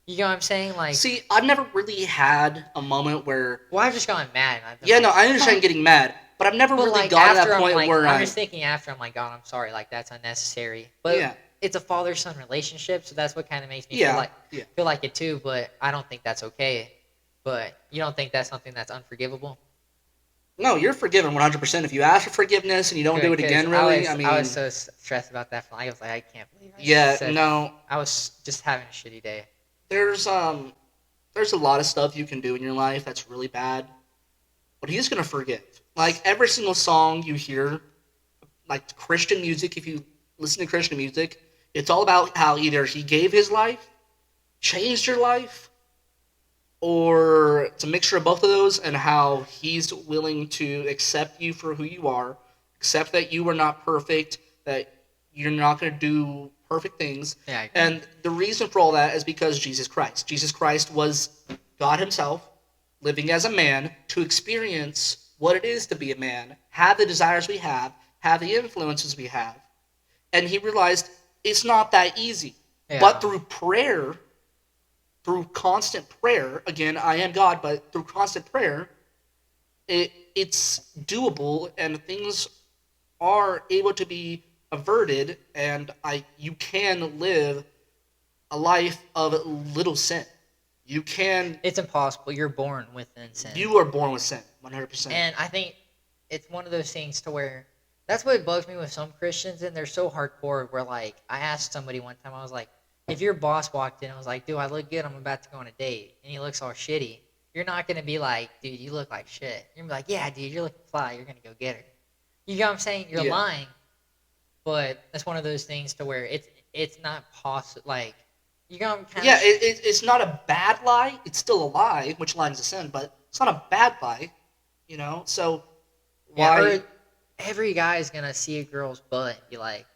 You know what I'm saying? Like See, I've never really had a moment where well I've just gotten mad. And I've been yeah, like, no, I understand getting mad, but I've never but really like gotten to after that I'm point like where I'm just thinking after I'm like God, I'm sorry. Like that's unnecessary. But yeah, it's a father-son relationship, so that's what kind of makes me yeah, yeah. feel like it too. But I don't think that's okay. But you don't think that's something that's unforgivable? No, you're forgiven 100% if you ask for forgiveness and you don't do it Good, 'cause again. Really, I was so stressed about that. I was like, I can't believe. yeah, said, no. I was just having a shitty day. There's a lot of stuff you can do in your life that's really bad, but he's gonna forgive. Like every single song you hear, like Christian music, if you listen to Christian music, it's all about how either he gave his life, changed your life, or it's a mixture of both of those, and how he's willing to accept you for who you are, accept that you are not perfect, that you're not going to do perfect things. Yeah. I agree. And the reason for all that is because Jesus Christ. Jesus Christ was God himself, living as a man, to experience what it is to be a man, have the desires we have the influences we have. And he realized it's not that easy. Yeah. But through prayer, through constant prayer, again, I am God, but through constant prayer, it it's doable and things are able to be averted, and you can live a life of little sin. You can. It's impossible. You're born within sin. You are born with sin, 100%. And I think it's one of those things to where that's what bugs me with some Christians, and they're so hardcore. Where like I asked somebody one time, I was like, if your boss walked in, I was like, "Do I look good? I'm about to go on a date," and he looks all shitty. You're not gonna be like, "Dude, you look like shit." You're gonna be like, "Yeah, dude, you're looking fly. You're gonna go get her." You know what I'm saying? You're Yeah. lying, but that's one of those things to where it's not possible. Like you got kind Yeah, of it's not a bad lie. It's still a lie, which lie is a sin, but it's not a bad lie, you know? So, yeah, why... or every guy is gonna see a girl's butt and be like,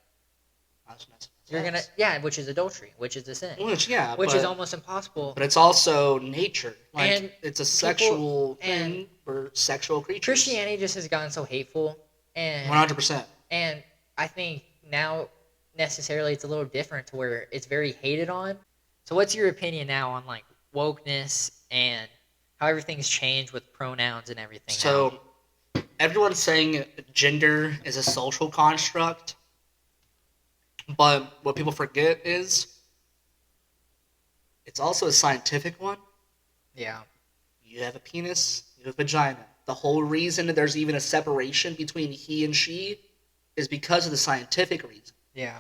you're gonna which is adultery, which is a sin, Which is almost impossible. But it's also nature. Like, And it's a sexual and thing for sexual creatures. Christianity just has gotten so hateful, and 100%. And I think now necessarily it's a little different to where it's very hated on. So what's your opinion now on like wokeness and how everything's changed with pronouns and everything? So, everyone's saying gender is a social construct, but what people forget is it's also a scientific one. Yeah. You have a penis, you have a vagina. The whole reason that there's even a separation between he and she is because of the scientific reason. Yeah.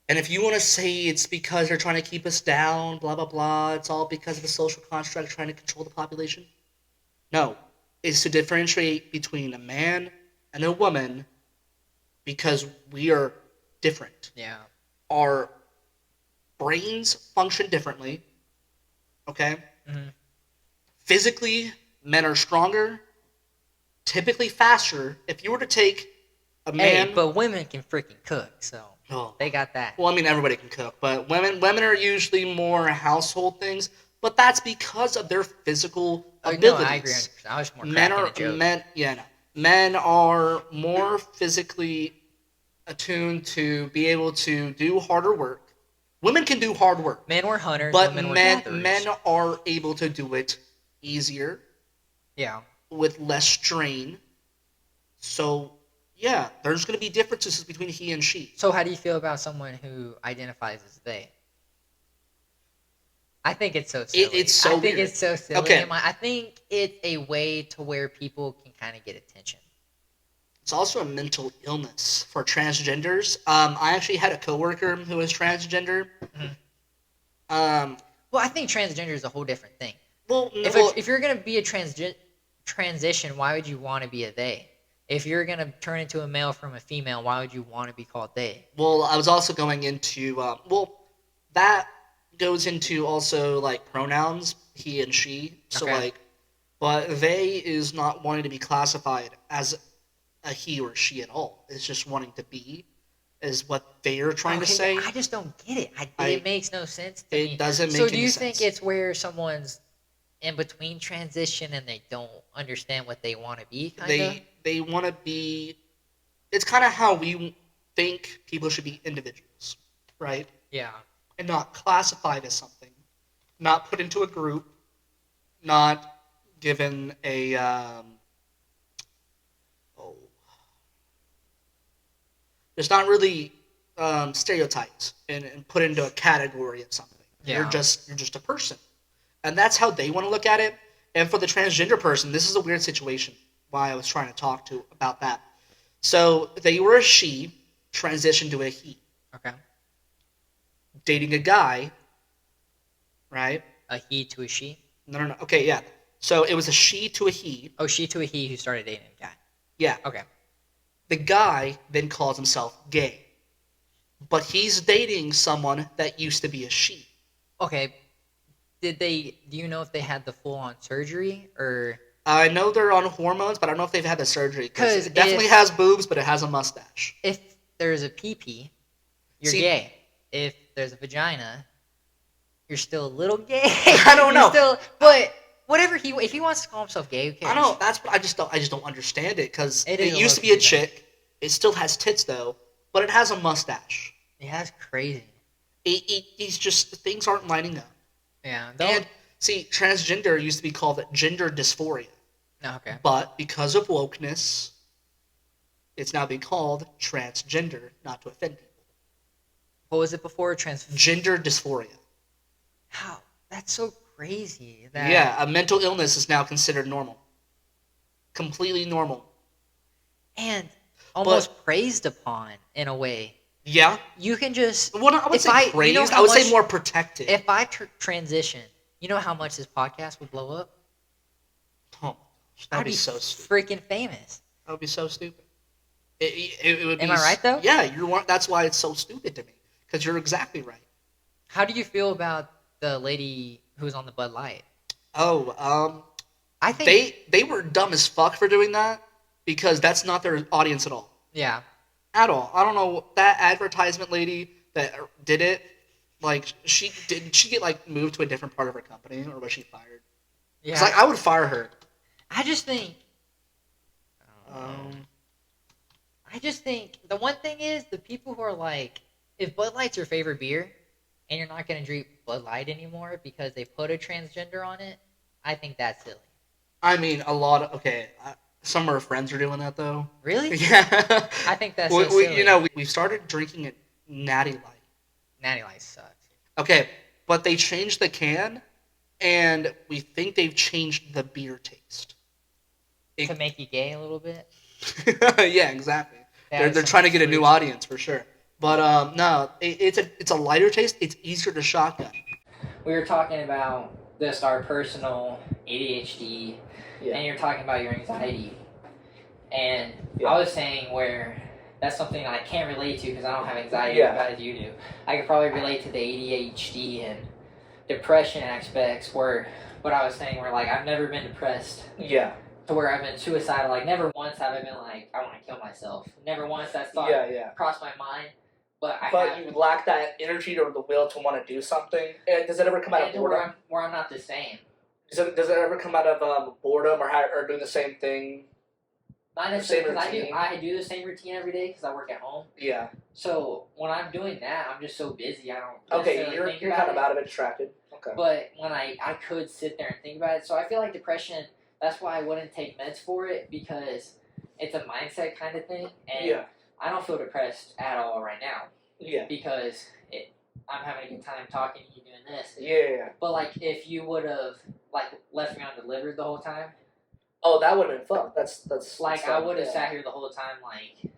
And if you want to say it's because they're trying to keep us down, blah, blah, blah, it's all because of the social construct trying to control the population. No. It's to differentiate between a man and a woman because we are different. Yeah. Our brains function differently. Okay? Mm-hmm. Physically, men are stronger, typically faster. If you were to take a man... Hey, but women can freaking cook, so Oh. they got that. Well, I mean, everybody can cook, but women are usually more household things, but that's because of their physical abilities. No, I agree 100%. I was more cracking a joke. Men are more physically attuned to be able to do harder work. Women can do hard work. Men were hunters, but women were gatherers. men are able to do it easier. Yeah. With less strain. So, yeah, there's going to be differences between he and she. So how do you feel about someone who identifies as they? I think it's so silly. It's so I think weird. it's so silly. Okay. I think it's a way to where people can kind of get attention. It's also a mental illness for transgenders. I actually had a coworker who was transgender. Mm-hmm. Well, I think transgender is a whole different thing. Well, If you're going to be a transition, why would you want to be a they? If you're going to turn into a male from a female, why would you want to be called they? Well, I was also going into, that goes into also, like, pronouns, he and she. So, Okay. but they is not wanting to be classified as a he or she at all. It's just wanting to be, is what they are trying to say. I just don't get it. It makes no sense to me. It doesn't make So any do you sense. think it's where someone's in between transition and they don't understand what they want to be, kind of? They want to be... It's kind of how we think people should be individuals, right? Yeah. And not classified as something. Not put into a group. Not given a... There's not really stereotypes and put into a category of something. Yeah. You're just a person. And that's how they want to look at it. And for the transgender person, this is a weird situation. Why I was trying to talk to about that. So they were a she, transitioned to a he. Okay. Dating a guy, right? A he to a she? No. Okay, yeah. So it was a she to a he. Oh, she to a he who started dating a guy. Yeah. Okay. The guy then calls himself gay. But he's dating someone that used to be a she. Okay. Do you know if they had the full-on surgery or... I know they're on hormones, but I don't know if they've had the surgery. Because it definitely if- has boobs, but it has a mustache. If there's a pee-pee, you're See- gay. If there's a vagina, you're still a little gay. I don't know. But whatever if he wants to call himself gay, who cares? I know, that's what I just don't understand it, because It it is a used to be low-key a chick. It still has tits, though, but it has a mustache. Yeah, that's crazy. It's just, things aren't lining up. Yeah. And, see, transgender used to be called gender dysphoria. No, okay. But because of wokeness, it's now being called transgender, not to offend people. What was it before? Gender dysphoria. How? That's so crazy. That Yeah, a mental illness is now considered normal. Completely normal. and almost praised upon in a way. Yeah. You can just. Well, I would If say praised. you know I how would say much- more protected. If I transition, you know how much this podcast would blow up? Oh, that'd I'd be be so stupid. freaking famous. That would be so stupid. It would be. Am I right, though? Yeah, that's why it's so stupid to me. Because you're exactly right. How do you feel about the lady who was on the Bud Light? Oh, I think they were dumb as fuck for doing that because that's not their audience at all. Yeah. At all. I don't know that advertisement lady that did it. Like she get like moved to a different part of her company or was she fired? Yeah. It's like I would fire her. I just think. Um, I just think the one thing is the people who are like, if Bud Light's your favorite beer, and you're not gonna drink Bud Light anymore because they put a transgender on it, I think that's silly. I mean, a lot of some of our friends are doing that though. Really? Yeah. I think that's so we, silly. we started drinking it Natty Light. Natty Light sucks. Okay, but they changed the can, and we think they've changed the beer taste. To make you gay a little bit. Yeah, exactly. That They're is trying to get a some new audience for sure. But no, it's a lighter taste. It's easier to shotgun. We were talking about just our personal ADHD, and you're talking about your anxiety. And I was saying where that's something I can't relate to because I don't have anxiety as bad as you do. I could probably relate to the ADHD and depression aspects but I was saying where like I've never been depressed Yeah. to where I've been suicidal. Like never once have I been like I want to kill myself. Never once that thought crossed my mind. But you lack that energy or the will to want to do something. And does it ever come out of boredom? where I'm not the same. Does it ever come out of boredom or doing the same thing? Not necessarily because routine? I do the same routine every day because I work at home. Yeah. So when I'm doing that, I'm just so busy. I don't. Okay, necessarily think you're about kind of it. out of it, distracted. Okay. But when I could sit there and think about it, so I feel like depression. That's why I wouldn't take meds for it because it's a mindset kind of thing, and I don't feel depressed at all right now. Yeah. Because I'm having a good time talking to you doing this. Yeah. But like if you would have like left me undelivered the whole time. Oh, that would have been fun. That's like I would have sat here the whole time like.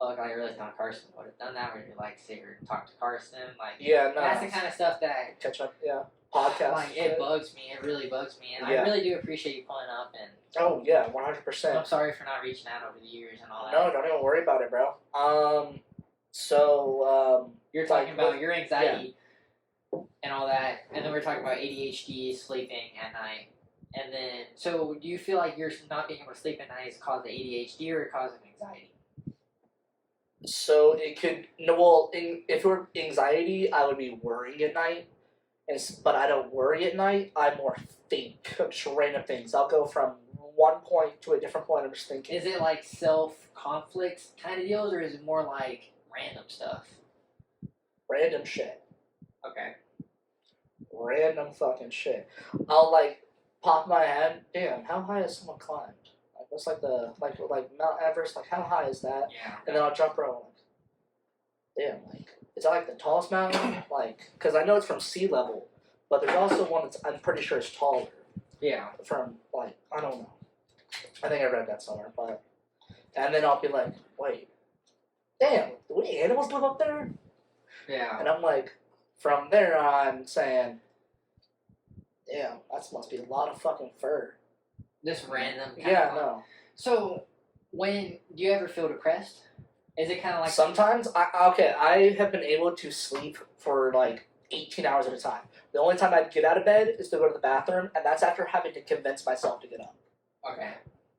Like I really thought Carston would have done that, where you like sit here and talk to Carston, like that's the kind of stuff that catch up, podcast. Like it bugs me, it really bugs me, and I really do appreciate you pulling up. And 100%. I'm sorry for not reaching out over the years and all that. No, don't even worry about it, bro. You're talking about your anxiety and all that, and then we're talking about ADHD, sleeping at night, and then so do you feel like you're not being able to sleep at night is cause of ADHD or cause of anxiety? So it could if it were anxiety, I would be worrying at night, but I don't worry at night. I more think of just random things. I'll go from one point to a different point. I'm just thinking. Is it like self-conflict kind of deals, or is it more like random stuff? Random shit. Okay. Random fucking shit. I'll like pop my head. Damn, how high has someone climbed? Like what's like the like Mount Everest? Like how high is that? Yeah. And then I'll jump rope. Damn, like is that like the tallest mountain? Like, because I know it's from sea level, but there's also one that's I'm pretty sure is taller. Yeah. From like I don't know. I think I read that somewhere, but and then I'll be like, wait, damn, do any animals live up there? Yeah. And I'm like, from there on saying, damn, that must be a lot of fucking fur. Just random. No. So, do you ever feel depressed? Is it kind of like sometimes? I have been able to sleep for like 18 hours at a time. The only time I'd get out of bed is to go to the bathroom, and that's after having to convince myself to get up. Okay.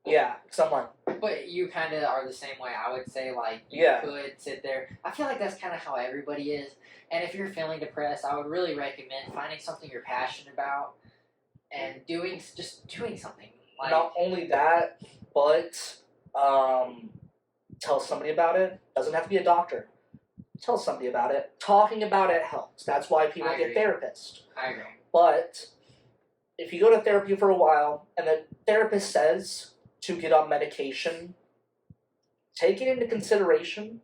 Yeah, because I'm like... But you kind of are the same way, I would say, like, you could sit there. I feel like that's kind of how everybody is. And if you're feeling depressed, I would really recommend finding something you're passionate about and doing something. Like, not only that, but tell somebody about it. Doesn't have to be a doctor. Tell somebody about it. Talking about it helps. That's why people get therapists. I agree. But if you go to therapy for a while and the therapist says to get on medication, take it into consideration.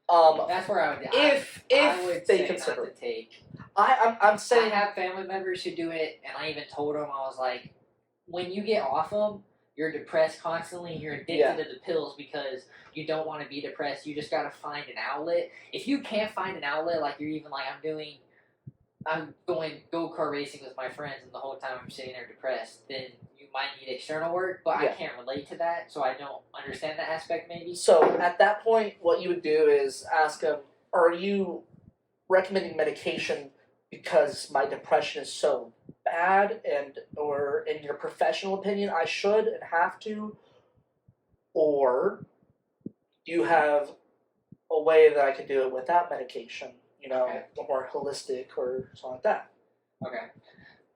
That's where I would. If I would they say consider not it. to take. I'm saying I have family members who do it, and I even told them, I was like, when you get off them, you're depressed constantly. You're addicted to the pills because you don't want to be depressed. You just got to find an outlet. If you can't find an outlet, like you're even like I'm going go-kart racing with my friends, and the whole time I'm sitting there depressed, then you might need external work, but I can't relate to that, so I don't understand that aspect maybe. so. At that point, what you would do is ask them, "Are you recommending medication because my depression is so bad, and or in your professional opinion, I should and have to, or do you have a way that I could do it without medication? You know, more holistic or something like that." Okay.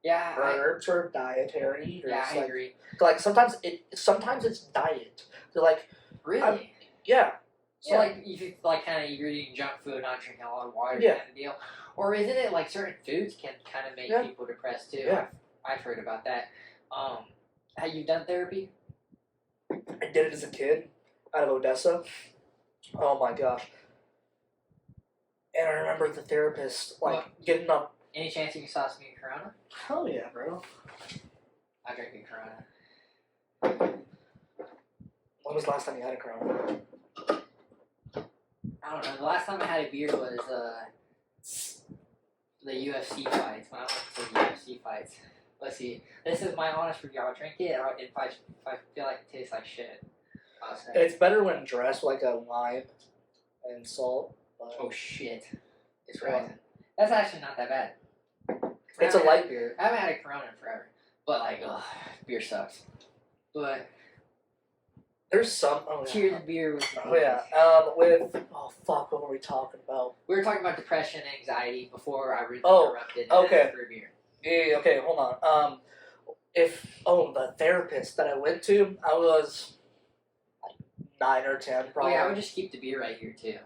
Yeah. Herbs or dietary. Or Yeah, I like, agree. Like sometimes it's diet. They're like, Really? yeah. So like if you like kind of you're eating junk food, not drinking a lot of water, kind of deal, or isn't it like certain foods can kind of make people depressed too? Yeah. I've heard about that. Have you done therapy? I did it as a kid out of Odessa. Oh my gosh. And I remember the therapist getting up. Any chance you can sauce me a Corona? Hell yeah, bro. I drink a Corona. When was the last time you had a Corona? I don't know. The last time I had a beer was the UFC fights. When I went to the UFC fights. Let's see. This is my honest review. I'll drink it, or if I feel like it tastes like shit, I'll say. It's better when dressed with like a lime and salt. But oh shit! It's rising. That's actually not that bad. It's a light beer. I haven't had a Corona in forever, but like, beer sucks. But there's some. Oh yeah. Cheers, beer. With fuck, what were we talking about? We were talking about depression and anxiety before I really Oh, interrupted. okay. For beer. Yeah, okay, hold on. The therapist that I went to, I was like 9 or 10 probably. Oh yeah, I would just keep the beer right here too.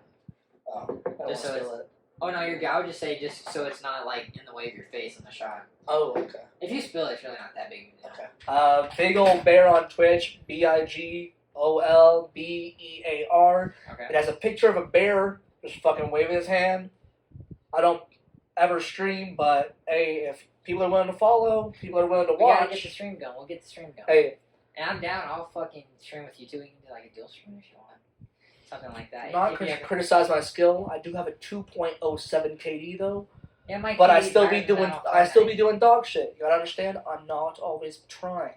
Oh, I don't just so spill it. Oh no, you're good. I would just say just so it's not like in the way of your face on the shot. Oh, okay. If you spill it, it's really not that big of a deal. Okay. Big Old Bear on Twitch, BIGOLBEAR. Okay. It has a picture of a bear just fucking waving his hand. I don't ever stream, but hey, if people are willing to follow, people are willing to watch. We gotta get the stream going. We'll get the stream going. Hey. And I'm down. I'll fucking stream with you too. We can do like a dual stream if you want. Something like that. Not criticize my skill. I do have a 2.07 KD though. Yeah, my but KD I still be doing dog shit. You gotta understand, I'm not always trying.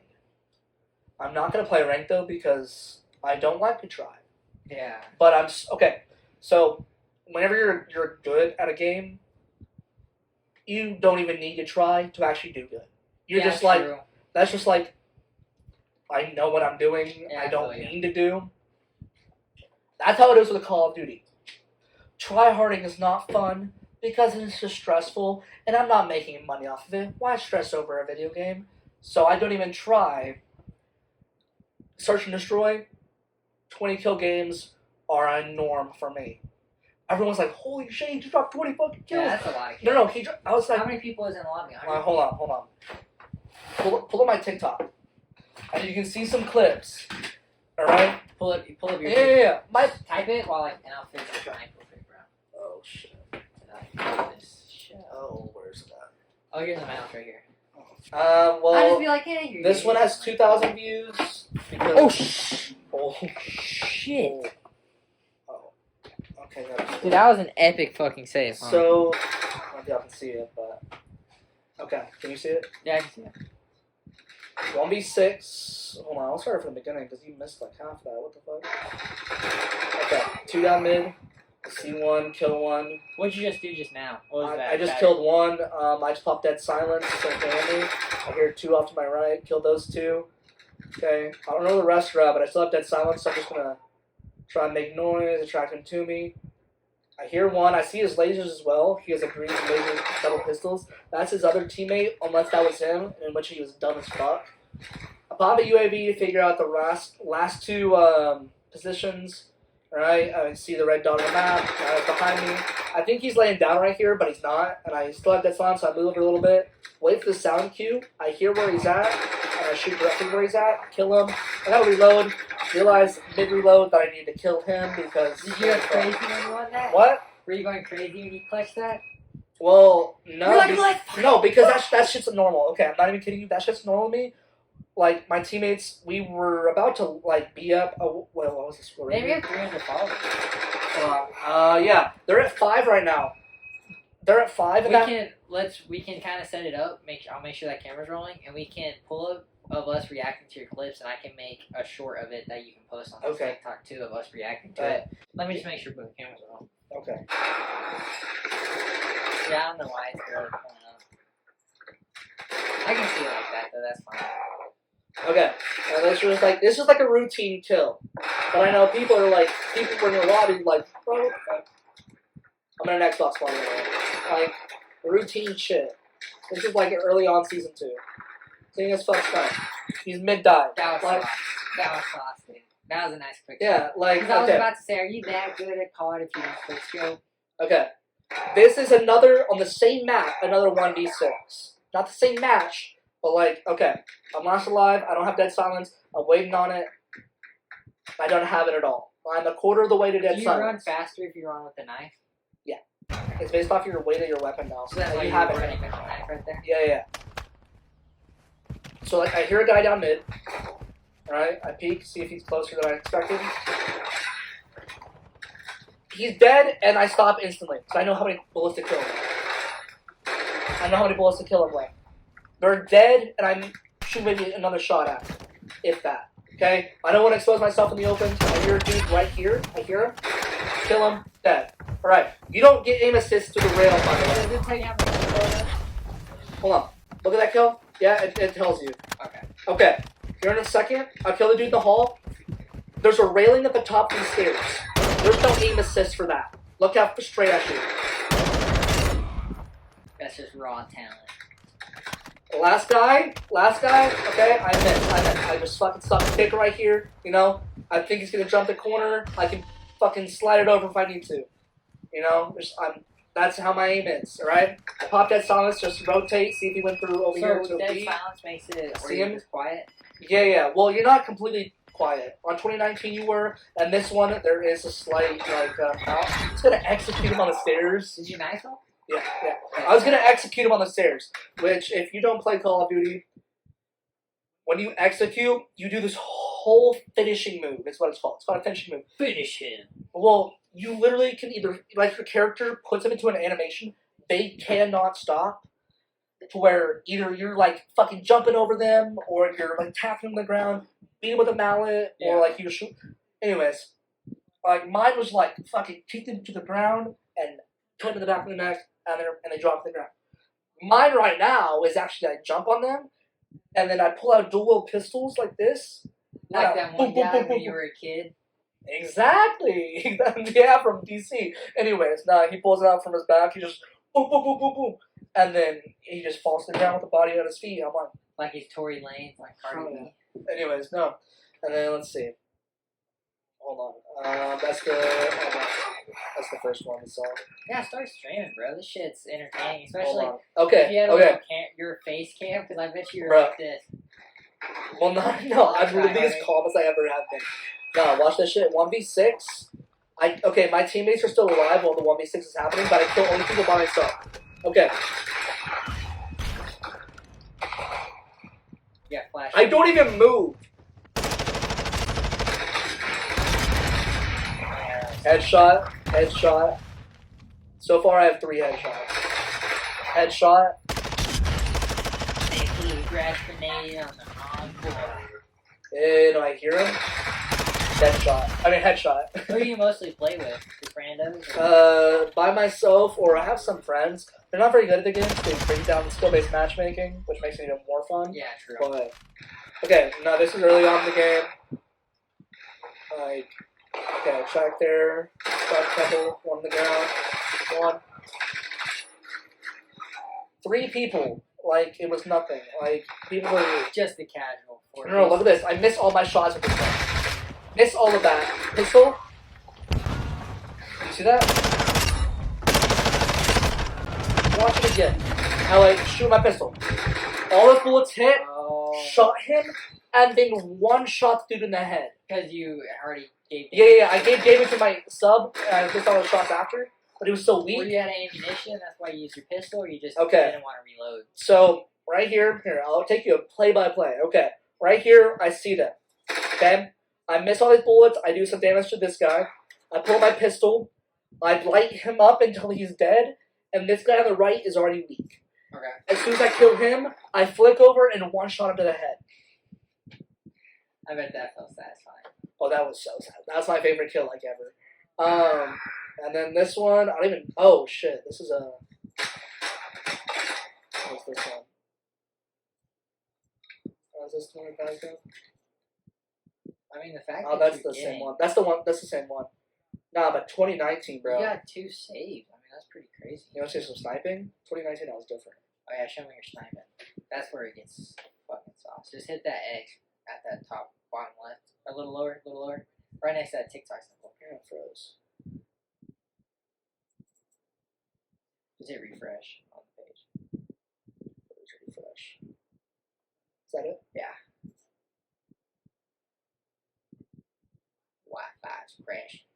I'm not gonna play ranked though because I don't like to try. Yeah. But I'm okay. So whenever you're good at a game, you don't even need to try to actually do good. You're just like true. That's just like I know what I'm doing. Yeah, I don't need to do. That's how it is with Call of Duty. Tryharding is not fun because it's just stressful, and I'm not making money off of it. Why stress over a video game? So I don't even try. Search and destroy, 20 kill games are a norm for me. Everyone's like, "Holy shit, you dropped 20 fucking kills!" Yeah, that's a lot of kills. No, I was like, how many people is in the lobby? hold on. Pull up my TikTok, and you can see some clips. All right. Pull up your. Yeah. Type it while and I'll fix the triangle fig, bro. Oh shit. Shit. Oh, where's that? Oh, here's the mouse right here. Well. I just be like, hey, this one has 2,000 views. Oh shit. Oh. Okay. Dude, that was an epic fucking save. Huh? So, I don't know if y'all can see it, but okay. Can you see it? Yeah, I can see it. 1v6. Hold on, I'll start from the beginning because you missed like half that. What the fuck? Okay, 2 down mid. C1, kill 1. What'd you just do just now? What was that? I just killed 1. I just popped dead silence. So me. I hear 2 off to my right. Killed those 2. Okay, I don't know where the rest are at, but I still have dead silence, so I'm just gonna try and make noise, attract him to me. I hear 1. I see his lasers as well. He has a green laser, double pistols. That's his other teammate, unless that was him, in which he was dumb as fuck. I pop a UAV to figure out the last 2 positions. Alright, I see the red dot on the map behind me. I think he's laying down right here, but he's not. And I still have that on, so I move over a little bit. Wait for the sound cue. I hear where he's at, and I shoot directly where he's at. Kill him. I gotta reload. Realize mid-reload that I need to kill him because... Did you go crazy when you won that? What? Were you going crazy when you clutched that? Well, no. You're like, No, because that shit's normal. Okay, I'm not even kidding you. That shit's normal to me. Like, my teammates, we were about to, like, be up... what was the score? Maybe you have 300 followers. Yeah. They're at 5 right now. They're at 5. We can kind of set it up. I'll make sure that camera's rolling, and we can pull up of us reacting to your clips, and I can make a short of it that you can post on TikTok too of us reacting to it. Let me just make sure both cameras are on. Okay. Yeah, I don't know why it's barely pulling up. I can see it like that though. That's fine. Okay. Now this is like a routine kill, but I know people were in the lobby like, bro, what the fuck? I'm in an Xbox one like routine shit. This is like early on season 2. Seeing as fuck stuff. He's mid-dive. That was like, sauce. That was sauce, dude. That was a nice quick yeah, like Because I was about to say, are you that good at COD if you don't quick scope? Okay. This is another on the same map, another 1v6. Not the same match, but like, okay. I'm last alive, I don't have dead silence, I'm waiting on it. I don't have it at all. I'm a quarter of the way to dead Do you silence. run faster if you run with the knife? It's based off your weight of your weapon now. So that's why you you have have it. running with the knife right there? Yeah. So like I hear a guy down mid. Alright, I peek, see if he's closer than I expected. He's dead, and I stop instantly. So I know how many bullets to kill him. With. They're dead, and I'm shooting maybe another shot at them. If that. Okay? I don't want to expose myself in the open. I hear a dude right here. I hear him. Kill him. Dead. Alright. You don't get aim assist to the rail, by the way. Does it tell you how many photos? Hold on. Look at that kill. Yeah, it tells you. Okay. Here in a second, I'll kill the dude in the hall. There's a railing at the top of these stairs. There's no aim assist for that. Look how straight I shoot. That's just raw talent. Last guy, okay, I missed. I just fucking stuck a kick right here, you know? I think he's gonna jump the corner. I can fucking slide it over if I need to. You know? That's how my aim is, alright? I pop that silence, just rotate, see if he went through over here to So a dead B. silence makes it See him? quiet? Yeah. Well, you're not completely quiet. On 2019 you were, and this one there is a slight, I'm just gonna execute him on the stairs. Did you knife him? Yeah. I was gonna execute him on the stairs, which if you don't play Call of Duty, when you execute, you do this whole finishing move. That's what it's called. It's called a finishing move. Finish him. Well, you literally can either, like your character puts them into an animation, they cannot stop, to where either you're like fucking jumping over them, or you're like tapping them on the ground, beating with a mallet, or like you shoot. Anyways, like mine was like fucking kick them to the ground and cut to the back of the neck, and they drop to the ground. Mine right now is actually I jump on them, and then I pull out dual pistols like this. Like that one guy when you were a kid. Exactly. Yeah, from DC. Anyways, he pulls it out from his back. He just boom, boom, boom, boom, boom, and then he just falls to the ground with the body on his feet. I'm like he's Tory Lanez, like Cardi B. Anyways, no. And then let's see. Hold on. That's the first one we saw. Yeah, start streaming, bro. This shit's entertaining, especially if Okay. you had a little your face cam, because I bet you were like this. Well, no, I'm literally as calm as I ever have been. No, watch that shit. 1v6. My teammates are still alive while the 1v6 is happening, but I kill only people by myself. Okay. Yeah, flash. I don't even move. Headshot. So far, I have 3 headshots. Headshot. They blew a grass grenade on the wrong boy. And I hear him. Headshot. Who do you mostly play with? Just randos? By myself, or I have some friends. They're not very good at the game. They bring down skill-based matchmaking, which makes it even more fun. Yeah, true. But, okay, no, this is early on in the game. Track there. Track couple. One on the ground. 1. 3 people. It was nothing. People were... Just the casual. No, look at this. I miss all my shots with this gun. Miss all of that. Pistol. see that? Watch it again. I like shoot my pistol. All the bullets hit, shot him, and then one shot dude in the head. Because you already gave. Yeah. I gave it to my sub, and I just all the shots after, but it was so Were weak. you out of ammunition? That's why you used your pistol, or you just Okay. didn't want to reload? So right here, I'll take you a play by play. Okay, right here, I see them. Okay, I miss all these bullets. I do some damage to this guy. I pull my pistol. I light him up until he's dead, and this guy on the right is already weak. Okay. As soon as I kill him, I flick over and one shot him to the head. I bet that felt satisfying. Oh, that was so sad. That's my favorite kill like ever. And then this one, I don't even. Oh shit, this is a. What's this one? Is this one guys go? I mean, the fact Oh, that that's you're the getting, same one. That's the one. That's the same one. Nah, but 2019, bro. You got 2 saves. I mean, that's pretty crazy. You want to see some sniping? 2019, that was different. Oh yeah, show me your sniping. That's where it gets fucking sauce. Just hit that X at that top bottom left. A little lower, right next to that TikTok symbol. Yeah, it froze. Just hit refresh on the page. Refresh. Is that it? Yeah. Wi-Fi's crashing.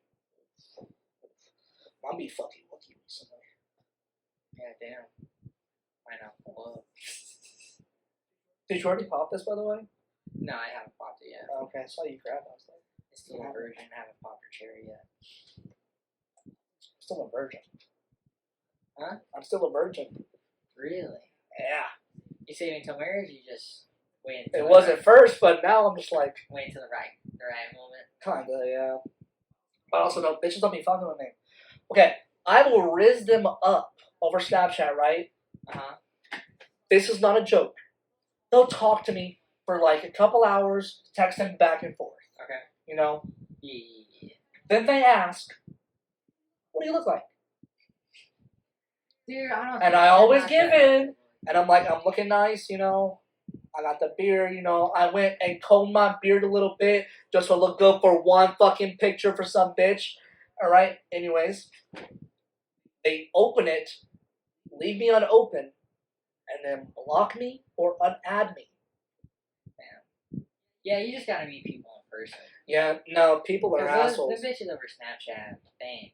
I'll be fucking lucky recently. Yeah, damn. I know. Whoa. Did you already pop this, by the way? No, I haven't popped it yet. Oh, okay, I saw you grab it. I was like, It's still a virgin. I haven't popped her cherry yet. still a virgin. Huh? I'm still a virgin. Really? Yeah. You saving until marriage? You just wait It until wasn't first, but now I'm just like, wait until the right moment. kinda, yeah. But also, no, bitches don't be fucking with me. Okay, I will riz them up over Snapchat, right? Uh-huh. This is not a joke. They'll talk to me for like a couple hours, text them back and forth. Okay. You know? Yeah. Then they ask, what do you look like? Dude, I don't And I always give in. And I'm like, I'm looking nice, you know? I got the beard, you know? I went and combed my beard a little bit just to look good for one fucking picture for some bitch. Alright? Anyways. They open it, leave me unopened, and then block me or unadd me. Yeah, you just gotta meet people in person. Yeah, no, people are 'Cause assholes. those bitches over Snapchat, they ain't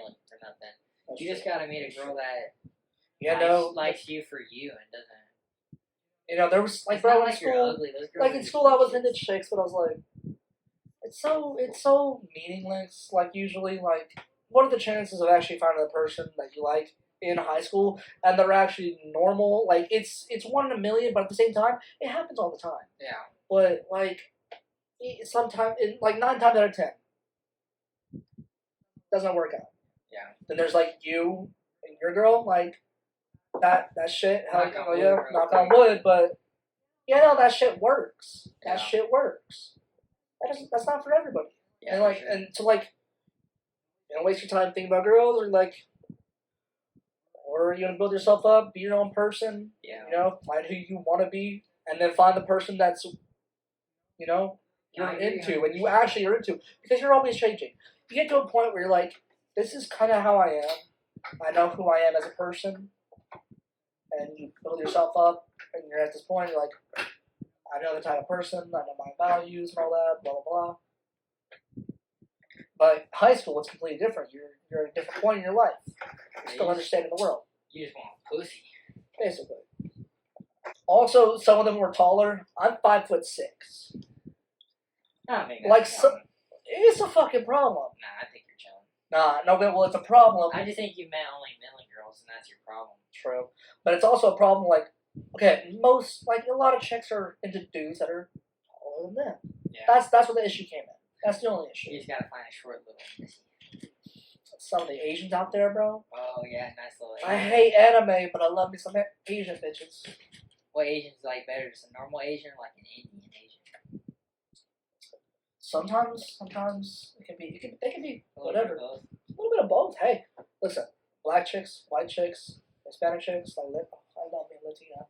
looking for nothing. You just gotta meet a girl that Yeah, no, likes you for you and doesn't. you know, there was like, It's bro, not in like you're school, ugly. Those girls like are in just school, I was bitches. into chicks, but I was like, it's so meaningless. Like usually, like, what are the chances of actually finding the person that you like in high school and they're actually normal? Like, it's 1 in a million, but at the same time, it happens all the time. Yeah. But like, sometimes, like 9 times out of 10, doesn't work out. Yeah. Then there's like you and your girl, like that shit. Hell, Knock on oh, wood, yeah, bro. knock on wood. But yeah, no, that shit works. That Yeah. shit works. That's not for everybody. Yeah. And for like, sure. and to like, you know, waste your time thinking about girls or like, or you're gonna build yourself up, be your own person. Yeah. You know, find who you want to be, and then find the person that's, you know, you're I agree, into, and you 100%. actually are into, because you're always changing. You get to a point where you're like, this is kind of how I am. I know who I am as a person, and you build yourself up, and you're at this point, you're like, I know the type of person, I know my values and all that, blah blah blah. But high school, it's completely different. You're at a different point in your life. You're still understanding the world, You just want pussy. basically. Also, some of them were taller. I'm 5'6". I think Like, that's so- common. It's a fucking problem. Nah, I think you're chilling. Nah, no, well, it's a problem. I just think you met only Millen girls, and that's your problem. True. But it's also a problem, like, okay, like, a lot of chicks are into dudes that are taller than them. Yeah. That's where the issue came in. That's the only issue. You just gotta find a short little pussy. Some of the Asians out there, bro. Oh yeah, nice little. I hate anime, but I love me some Asian bitches. What Asians like better? Just a normal Asian or like an Indian Asian? Sometimes they can be A little bit whatever. of both. A little bit of both. Hey, listen, black chicks, white chicks, Hispanic chicks, like I love me a Latina.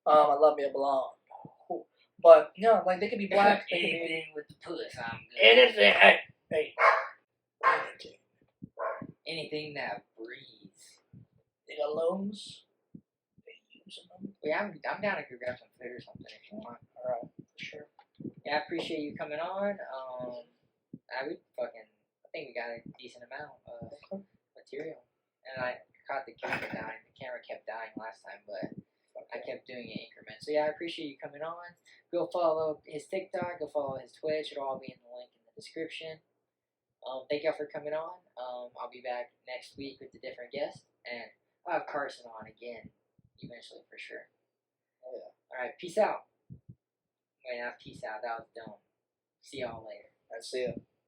I love me a blonde. Cool. But yeah, like they could be black, they could be Anything with the puss, I'm good. anything. Hey, anything. anything that breathes. They got loans. They using them. Yeah, I'm down to go grab some food or something if you want. All right, for sure. Yeah, I appreciate you coming on. I think we got a decent amount of material, and I caught the camera dying. The camera kept dying last time, but I kept doing it increments. So yeah, I appreciate you coming on. Go follow his TikTok. Go follow his Twitch. It'll all be in the link in the description. Thank y'all for coming on. I'll be back next week with a different guest, and I'll have Carston on again eventually for sure. Oh yeah. All right, peace out. Wait, not peace out. That was dumb. See y'all later. I see it.